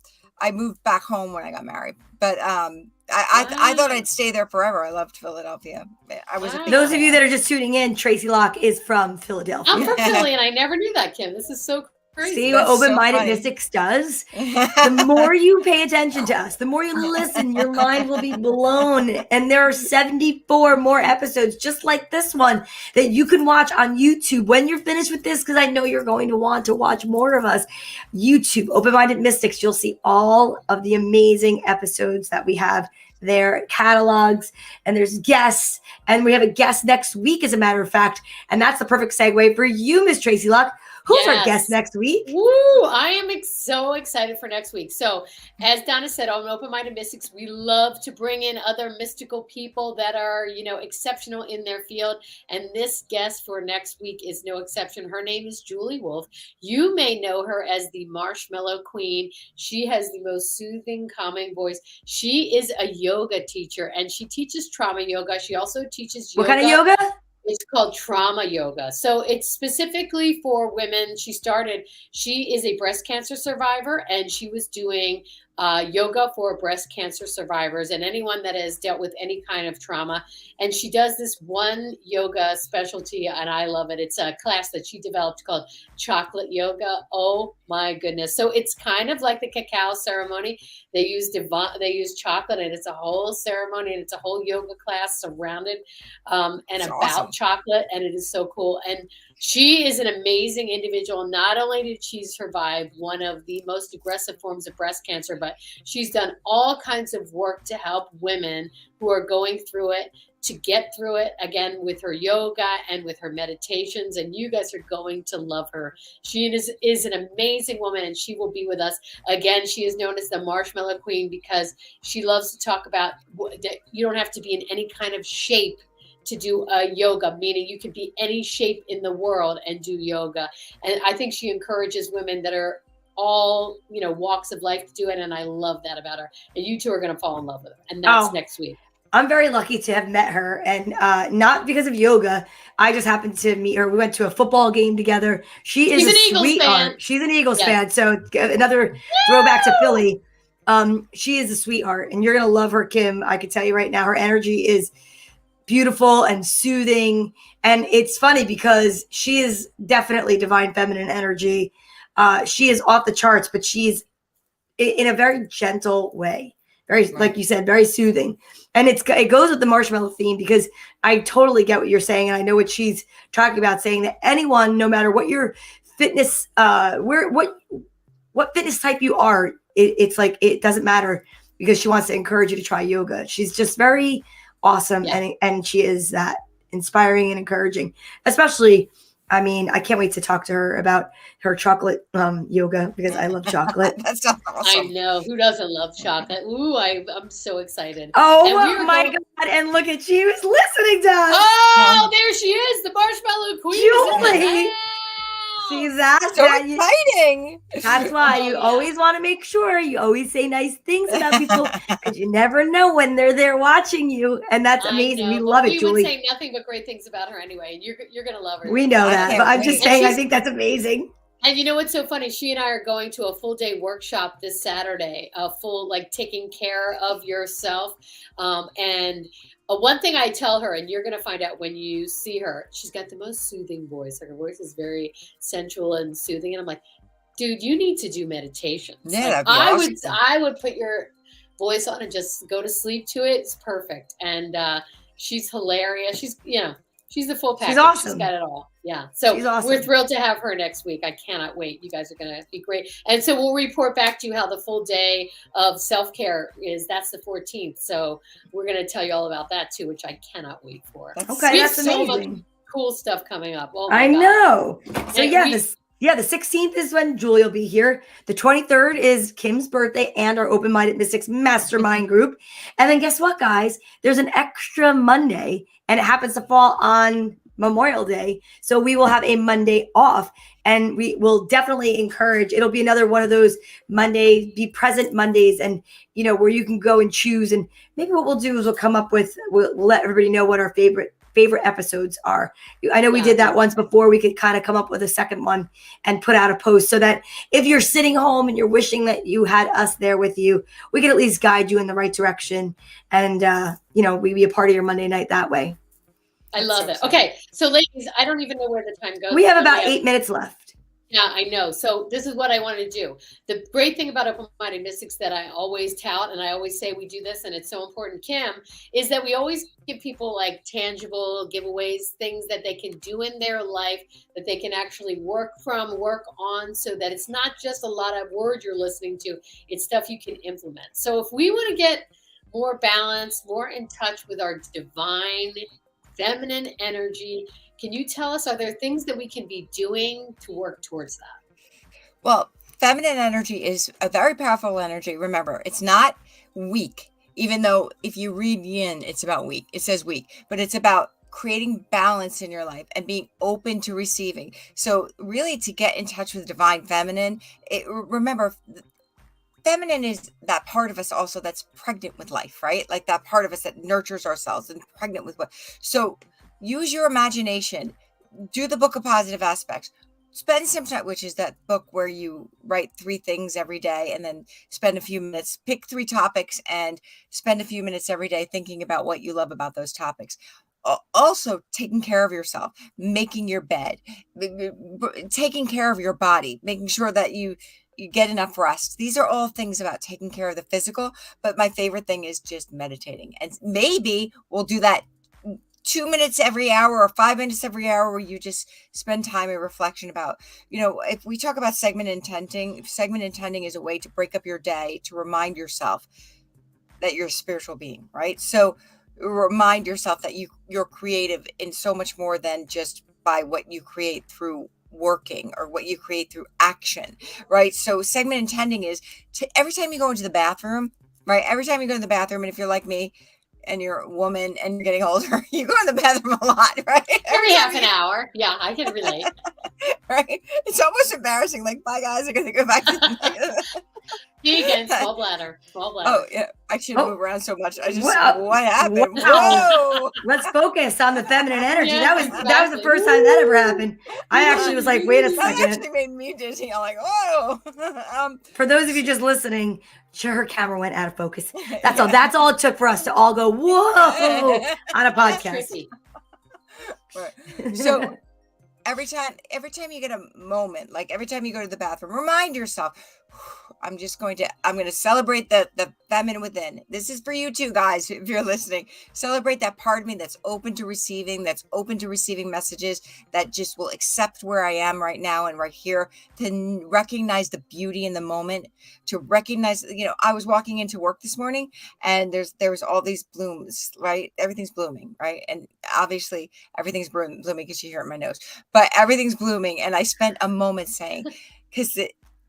Speaker 3: moved back home when I got married, but I thought I'd stay there forever. I loved Philadelphia. I was.
Speaker 1: Those of you that are just tuning in, Tracy Locke is from Philadelphia.
Speaker 2: I'm from Philly, and I never knew that, Kim. This is so crazy.
Speaker 1: See what Open-Minded Mystics does? The more you pay attention to us, the more you listen, your mind will be blown. And there are 74 more episodes just like this one that you can watch on YouTube when you're finished with this, because I know you're going to want to watch more of us. YouTube, Open-Minded Mystics, you'll see all of the amazing episodes that we have there, catalogs, and there's guests. And we have a guest next week, as a matter of fact. And that's the perfect segue for you, Miss Tracy Locke. Who's our guest next week?
Speaker 2: Woo! I am so excited for next week. So, as Donna said, on Open-Minded Mystics, we love to bring in other mystical people that are, exceptional in their field. And this guest for next week is no exception. Her name is Julie Wolfe. You may know her as the Marshmallow Queen. She has the most soothing, calming voice. She is a yoga teacher, and she teaches trauma yoga. She also teaches yoga.
Speaker 1: What kind of yoga?
Speaker 2: It's called trauma yoga. So it's specifically for women. She is a breast cancer survivor, and she was doing yoga for breast cancer survivors and anyone that has dealt with any kind of trauma. And she does this one yoga specialty, and I love it. It's a class that she developed called chocolate yoga. Oh my goodness. So it's kind of like the cacao ceremony. They use chocolate, and it's a whole ceremony, and it's a whole yoga class surrounded awesome. Chocolate. And it is so cool. And she is an amazing individual. Not only did she survive one of the most aggressive forms of breast cancer, but she's done all kinds of work to help women who are going through it to get through it, again, with her yoga and with her meditations. And you guys are going to love her. She is an amazing woman, and she will be with us. Again, she is known as the Marshmallow Queen because she loves to talk about that you don't have to be in any kind of shape to do yoga, meaning you can be any shape in the world and do yoga. And I think she encourages women that are all, walks of life to do it. And I love that about her. And you two are going to fall in love with her. And that's next week.
Speaker 1: I'm very lucky to have met her, and not because of yoga. I just happened to meet her. We went to a football game together. She's a sweetheart. She's an Eagles fan. So another throwback to Philly. She is a sweetheart, and you're going to love her, Kim. I can tell you right now, her energy is beautiful and soothing. And it's funny because she is definitely divine feminine energy. She is off the charts, but she's in a very gentle way, very, like you said, very soothing. And it goes with the marshmallow theme, because I totally get what you're saying, and I know what she's talking about, saying that anyone, no matter what your fitness, what fitness type you are, it's like it doesn't matter, because she wants to encourage you to try yoga. She's just very awesome, and she is that inspiring and encouraging, especially. I mean, I can't wait to talk to her about her chocolate yoga, because I love chocolate.
Speaker 3: That's awesome.
Speaker 2: I know. Who doesn't love chocolate? Ooh, I'm so excited.
Speaker 1: Oh my God. And look at you, who's listening to us.
Speaker 2: Oh, there she is, the marshmallow queen.
Speaker 1: Julie. See that?
Speaker 3: So exciting.
Speaker 1: That's why you always want to make sure you always say nice things about people, because you never know when they're there watching you. And that's amazing. We love it, Julie.
Speaker 2: We would say nothing but great things about her anyway. And you're going to love her.
Speaker 1: We know that. But I'm just saying, I think that's amazing.
Speaker 2: And you know what's so funny? She and I are going to a full day workshop this Saturday, a full, like, taking care of yourself. And one thing I tell her, and you're going to find out when you see her, she's got the most soothing voice. Her voice is very sensual and soothing. And I'm like, dude, you need to do meditations.
Speaker 3: Yeah,
Speaker 2: like, I would put your voice on and just go to sleep to it. It's perfect. And she's hilarious. She's the full package.
Speaker 1: She's awesome.
Speaker 2: She's got it all. Yeah. So
Speaker 1: awesome.
Speaker 2: We're thrilled to have her next week. I cannot wait. You guys are going to be great. And so we'll report back to you how the full day of self-care is. That's the 14th. So we're going to tell you all about that too, which I cannot wait for.
Speaker 1: Okay, that's amazing.
Speaker 2: So much cool stuff coming up. Oh
Speaker 1: my God. Know. So the 16th is when Julie will be here. The 23rd is Kim's birthday and our Open-Minded Mystics Mastermind group. And then guess what, guys? There's an extra Monday, and it happens to fall on Memorial Day. So we will have a Monday off, and we will definitely encourage, it'll be another one of those be present Mondays, and where you can go and choose. And maybe what we'll do is we'll let everybody know what our favorite episodes are. I know we did that once before. We could kind of come up with a second one and put out a post, so that if you're sitting home and you're wishing that you had us there with you, we can at least guide you in the right direction, and we be a part of your Monday night that way.
Speaker 2: I love it. Okay. So ladies, I don't even know where the time goes.
Speaker 1: We have about 8 minutes left.
Speaker 2: Yeah, I know. So this is what I want to do. The great thing about Open-Minded Mystics that I always tout, and I always say we do this, and it's so important, Kim, is that we always give people like tangible giveaways, things that they can do in their life, that they can actually work on, so that it's not just a lot of words you're listening to. It's stuff you can implement. So if we want to get more balanced, more in touch with our divine feminine energy, can you tell us, are there things that we can be doing to work towards that?
Speaker 3: Well, feminine energy is a very powerful energy. Remember, it's not weak, even though if you read yin, it's about weak. It says weak, but it's about creating balance in your life and being open to receiving. So really, to get in touch with divine feminine, remember, feminine is that part of us also that's pregnant with life, right? Like that part of us that nurtures ourselves and pregnant with what. So use your imagination, do the book of positive aspects, spend some time, which is that book where you write 3 things every day and then spend a few minutes, pick 3 topics and spend a few minutes every day thinking about what you love about those topics. Also taking care of yourself, making your bed, taking care of your body, making sure that you get enough rest. These are all things about taking care of the physical, but my favorite thing is just meditating. And maybe we'll do that 2 minutes every hour or 5 minutes every hour, where you just spend time in reflection about, if we talk about segment intending is a way to break up your day, to remind yourself that you're a spiritual being, right? So remind yourself that you're creative in so much more than just by what you create through working or what you create through action, right? So segment intending is every time you go into the bathroom, right? Every time you go to the bathroom, and if you're like me and you're a woman and you're getting older, you go in the bathroom a lot, right?
Speaker 2: Every half an hour. Yeah, I can relate.
Speaker 3: Right? It's almost embarrassing. Like, bye guys, I'm gonna go back to the
Speaker 2: Me again, small bladder. Small bladder.
Speaker 3: Oh yeah, I shouldn't move around so much. I just
Speaker 1: Wow.
Speaker 3: what happened?
Speaker 1: Wow.
Speaker 3: Whoa!
Speaker 1: Let's focus on the feminine energy.
Speaker 2: Yes,
Speaker 1: That was the first time that ever happened. I actually was like, wait a
Speaker 3: That
Speaker 1: second.
Speaker 3: actually made me dizzy. I'm like, whoa.
Speaker 1: For those of you just listening, sure, her camera went out of focus. That's all. That's all it took for us to all go, whoa, on a
Speaker 2: That's
Speaker 1: podcast.
Speaker 2: tricky.
Speaker 3: Right. So every time you get a moment, like every time you go to the bathroom, remind yourself, I'm going to celebrate the feminine within. This is for you too, guys, if you're listening. Celebrate that part of me that's open to receiving messages, that just will accept where I am right now and right here, to recognize the beauty in the moment, to recognize, I was walking into work this morning and there was all these blooms, right? Everything's blooming, right? And obviously everything's blooming because you hear it in my nose, but everything's blooming. And I spent a moment saying,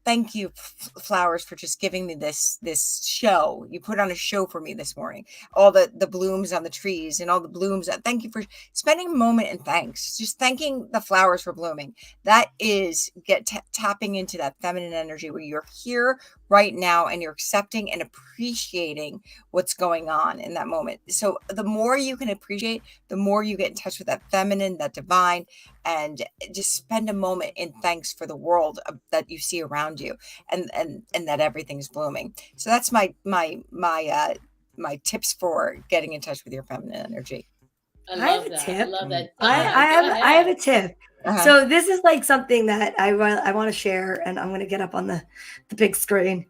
Speaker 3: thank you, flowers, for just giving me this show. You put on a show for me this morning. All the blooms on the trees and all the blooms. Thank you for spending a moment and thanks. Just thanking the flowers for blooming. That is tapping into that feminine energy where you're here right now and you're accepting and appreciating what's going on in that moment. So the more you can appreciate, the more you get in touch with that feminine, that divine, and just spend a moment in thanks for the world that you see around you, and that everything's blooming. So that's my tips for getting in touch with your feminine energy.
Speaker 2: I love that. I love that.
Speaker 1: I have a tip.
Speaker 3: Uh-huh.
Speaker 1: So this is like something that I want to share, and I'm going to get up on the big screen.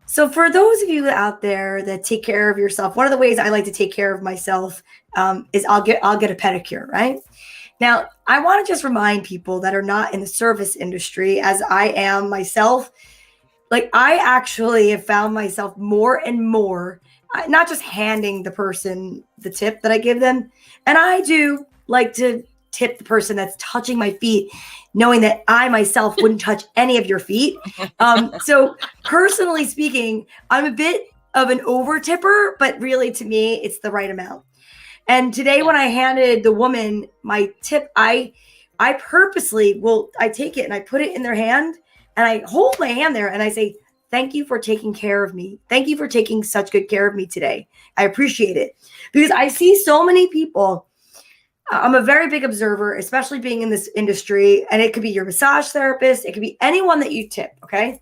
Speaker 1: So for those of you out there that take care of yourself, one of the ways I like to take care of myself is I'll get a pedicure, right? Now, I want to just remind people that are not in the service industry, as I am myself. Like, I actually have found myself more and more, not just handing the person the tip that I give them. And I do like to tip the person that's touching my feet, knowing that I myself wouldn't touch any of your feet. So personally speaking, I'm a bit of an over tipper, but really to me, it's the right amount. And today when I handed the woman my tip, I purposely I take it and I put it in their hand and I hold my hand there and I say, thank you for taking care of me. Thank you for taking such good care of me today. I appreciate it. Because I see so many people. I'm a very big observer, especially being in this industry. And it could be your massage therapist. It could be anyone that you tip. Okay.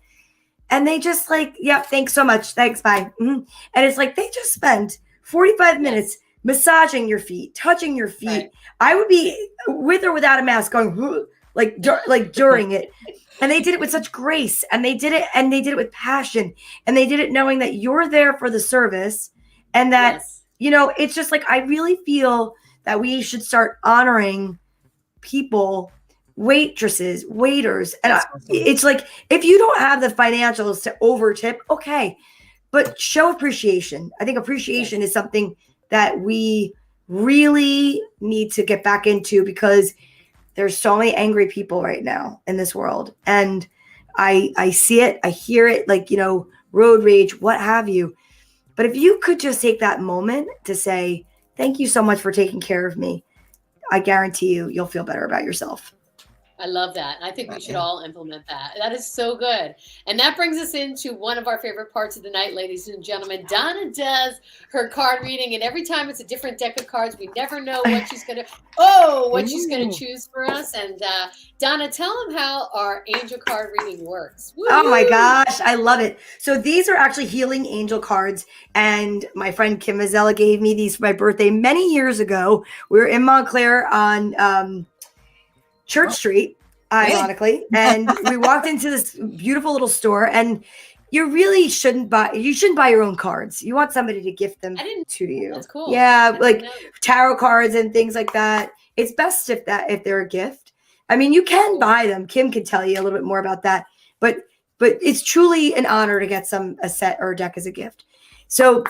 Speaker 1: And they just like, yeah, thanks so much. Thanks. Bye. Mm-hmm. And it's like, they just spent 45 minutes massaging your feet, touching your feet. Right. I would be with or without a mask going like during it. And they did it with such grace, and they did it with passion, and they did it knowing that you're there for the service, and that, it's just like, I really feel that we should start honoring people, waitresses, waiters. And it's like, if you don't have the financials to over tip, okay, but show appreciation. I think appreciation is something that we really need to get back into, because there's so many angry people right now in this world. And I see it, I hear it, like, road rage, what have you. But if you could just take that moment to say, thank you so much for taking care of me, I guarantee you'll feel better about yourself.
Speaker 2: I love that. I think we should all implement that. That is so good. And that brings us into one of our favorite parts of the night, ladies and gentlemen. Donna does her card reading, and every time it's a different deck of cards. We never know what she's going to choose for us. And Donna, tell them how our angel card reading works. Woo!
Speaker 1: Oh my gosh, I love it. So these are actually healing angel cards, and my friend Kim Mazzella gave me these for my birthday many years ago. We were in Montclair on Church Street, ironically, and we walked into this beautiful little store, and you really shouldn't buy your own cards. You want somebody to gift them to you.
Speaker 2: That's cool.
Speaker 1: Yeah, like tarot cards and things like that. It's best if they're a gift. I mean, you can buy them. Kim can tell you a little bit more about that, but it's truly an honor to get a set or a deck as a gift. So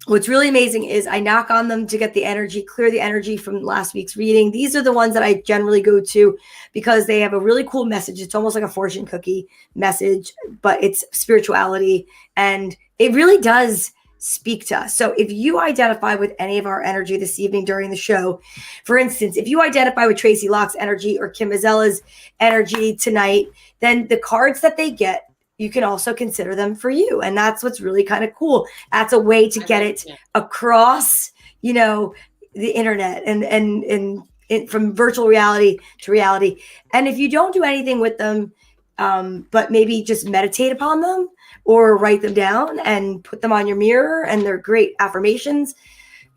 Speaker 1: what's really amazing is I knock on them to get the energy, clear the energy from last week's reading. These are the ones that I generally go to because they have a really cool message. It's almost like a fortune cookie message, but it's spirituality. And it really does speak to us. So if you identify with any of our energy this evening during the show, for instance, if you identify with Tracy Locke's energy or Kim Mazzella's energy tonight, then the cards that they get, you can also consider them for you. And that's what's really kind of cool. That's a way to get it across, the internet and from virtual reality to reality. And if you don't do anything with them, but maybe just meditate upon them or write them down and put them on your mirror, and they're great affirmations.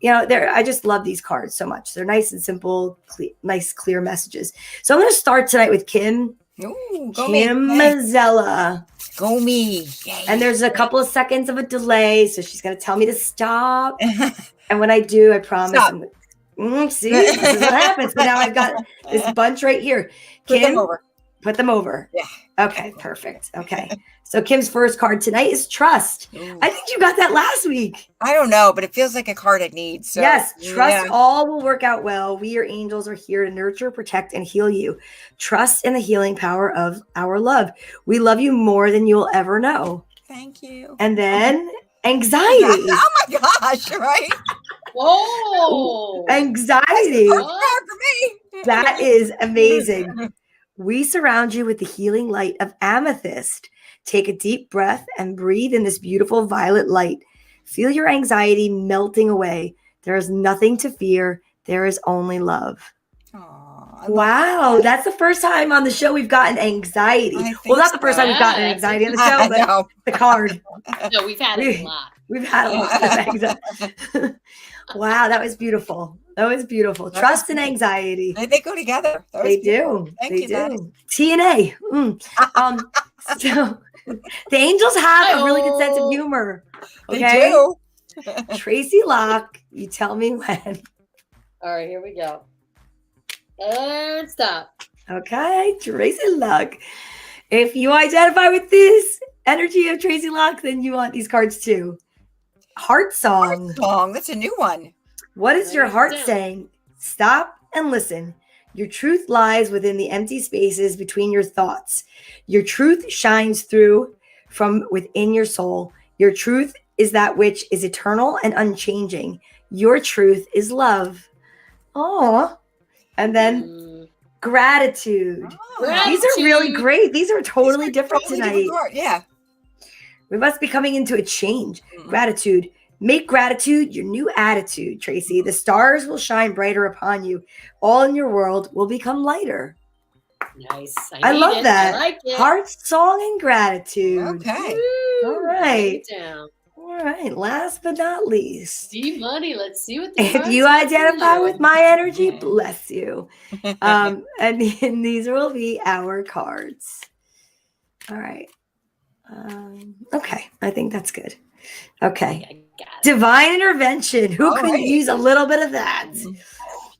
Speaker 1: I just love these cards so much. They're nice and simple, nice, clear messages. So I'm going to start tonight with Kim.
Speaker 3: Ooh,
Speaker 1: Kim Mazzella.
Speaker 3: Go me.
Speaker 1: Yay. And there's a couple of seconds of a delay, so she's going to tell me to stop. And when I do, I promise. See, this is what happens. But now I've got this bunch right here. Kim, put them over.
Speaker 3: Yeah.
Speaker 1: Okay, perfect. Okay. So Kim's first card tonight is trust. Ooh. I think you got that last week.
Speaker 3: I don't know, but it feels like a card I need. So
Speaker 1: yes, trust all will work out well. We, your angels, are here to nurture, protect, and heal you. Trust in the healing power of our love. We love you more than you'll ever know.
Speaker 3: Thank you.
Speaker 1: And then anxiety.
Speaker 3: Oh my gosh, right?
Speaker 2: Whoa.
Speaker 1: Anxiety.
Speaker 3: That's hard for me.
Speaker 1: That is amazing. We surround you with the healing light of amethyst. Take a deep breath and breathe in this beautiful violet light. Feel your anxiety melting away. There is nothing to fear. There is only love.
Speaker 3: Aww,
Speaker 1: wow. That's the first time on the show we've gotten anxiety. Well, not the first time we've gotten anxiety on the show, but the card.
Speaker 2: No, we've had it a lot.
Speaker 1: We've had a lot of anxiety. Wow, that was beautiful. That was beautiful. Trust and anxiety.
Speaker 3: They go together.
Speaker 1: They do. They do. T and A. So the angels have a really good sense of humor. Okay?
Speaker 3: They do.
Speaker 1: Tracy Locke, you tell me when.
Speaker 2: All right, here we go. And stop.
Speaker 1: Okay, Tracy Locke. If you identify with this energy of Tracy Locke, then you want these cards too. Heart song.
Speaker 3: Heart song. That's a new one.
Speaker 1: What is your heart saying? Stop and listen. Your truth lies within the empty spaces between your thoughts. Your truth shines through from within your soul. Your truth is that which is eternal and unchanging. Your truth is love. Oh, and then gratitude. These are really great. These are totally different tonight.
Speaker 3: Yeah.
Speaker 1: We must be coming into a change. Gratitude. Make gratitude your new attitude, Tracy. The stars will shine brighter upon you. All in your world will become lighter.
Speaker 2: Nice.
Speaker 1: I love that.
Speaker 2: I like it.
Speaker 1: Heart, song, and gratitude.
Speaker 3: Okay.
Speaker 2: Woo.
Speaker 1: All right.
Speaker 2: Down.
Speaker 1: All right. Last but not least.
Speaker 2: D-Money. Let's see what the
Speaker 1: if you identify with my energy, bless you. And these will be our cards. All right. Okay. I think that's good. Okay. Divine intervention. Who could use a little bit of that?
Speaker 2: Yes,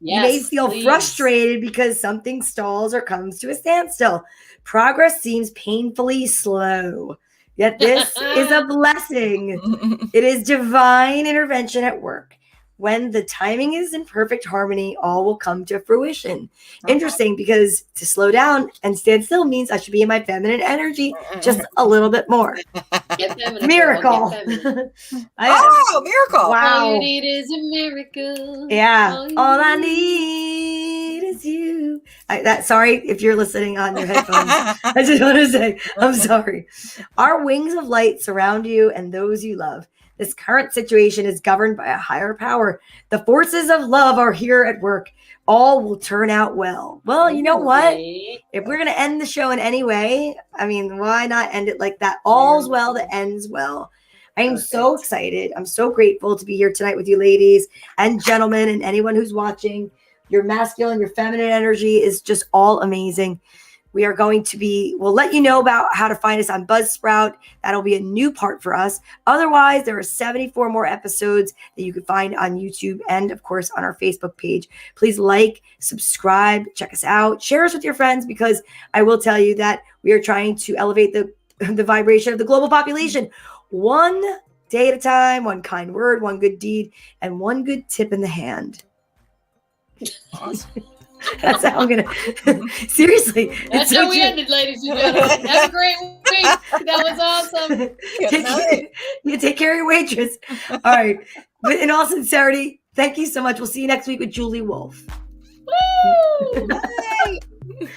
Speaker 1: you may feel frustrated because something stalls or comes to a standstill. Progress seems painfully slow. Yet this is a blessing. It is divine intervention at work. When the timing is in perfect harmony, all will come to fruition. Interesting, because to slow down and stand still means I should be in my feminine energy just a little bit more. Miracle.
Speaker 3: Miracle.
Speaker 1: Wow.
Speaker 2: All you need is a miracle.
Speaker 1: Yeah. All I need is you. Sorry if you're listening on your headphones. I just want to say, I'm sorry. Our wings of light surround you and those you love. This current situation is governed by a higher power. The forces of love are here at work. All will turn out well. Well, you know what? If we're going to end the show in any way, I mean, why not end it like that? All's well that ends well. I am so excited. I'm so grateful to be here tonight with you ladies and gentlemen and anyone who's watching. Your masculine, your feminine energy is just all amazing. We are going to we'll let you know about how to find us on Buzzsprout. That'll be a new part for us. Otherwise, there are 74 more episodes that you can find on YouTube and, of course, on our Facebook page. Please like, subscribe, check us out, share us with your friends, because I will tell you that we are trying to elevate the vibration of the global population one day at a time, one kind word, one good deed, and one good tip in the hand.
Speaker 3: Awesome.
Speaker 1: That's how I'm gonna seriously.
Speaker 2: That's how we ended, ladies and gentlemen. Have a great week. That was awesome.
Speaker 1: You take care of your waitress. All right. But in all sincerity, thank you so much. We'll see you next week with Julie Wolf.
Speaker 2: Woo!
Speaker 3: Bye.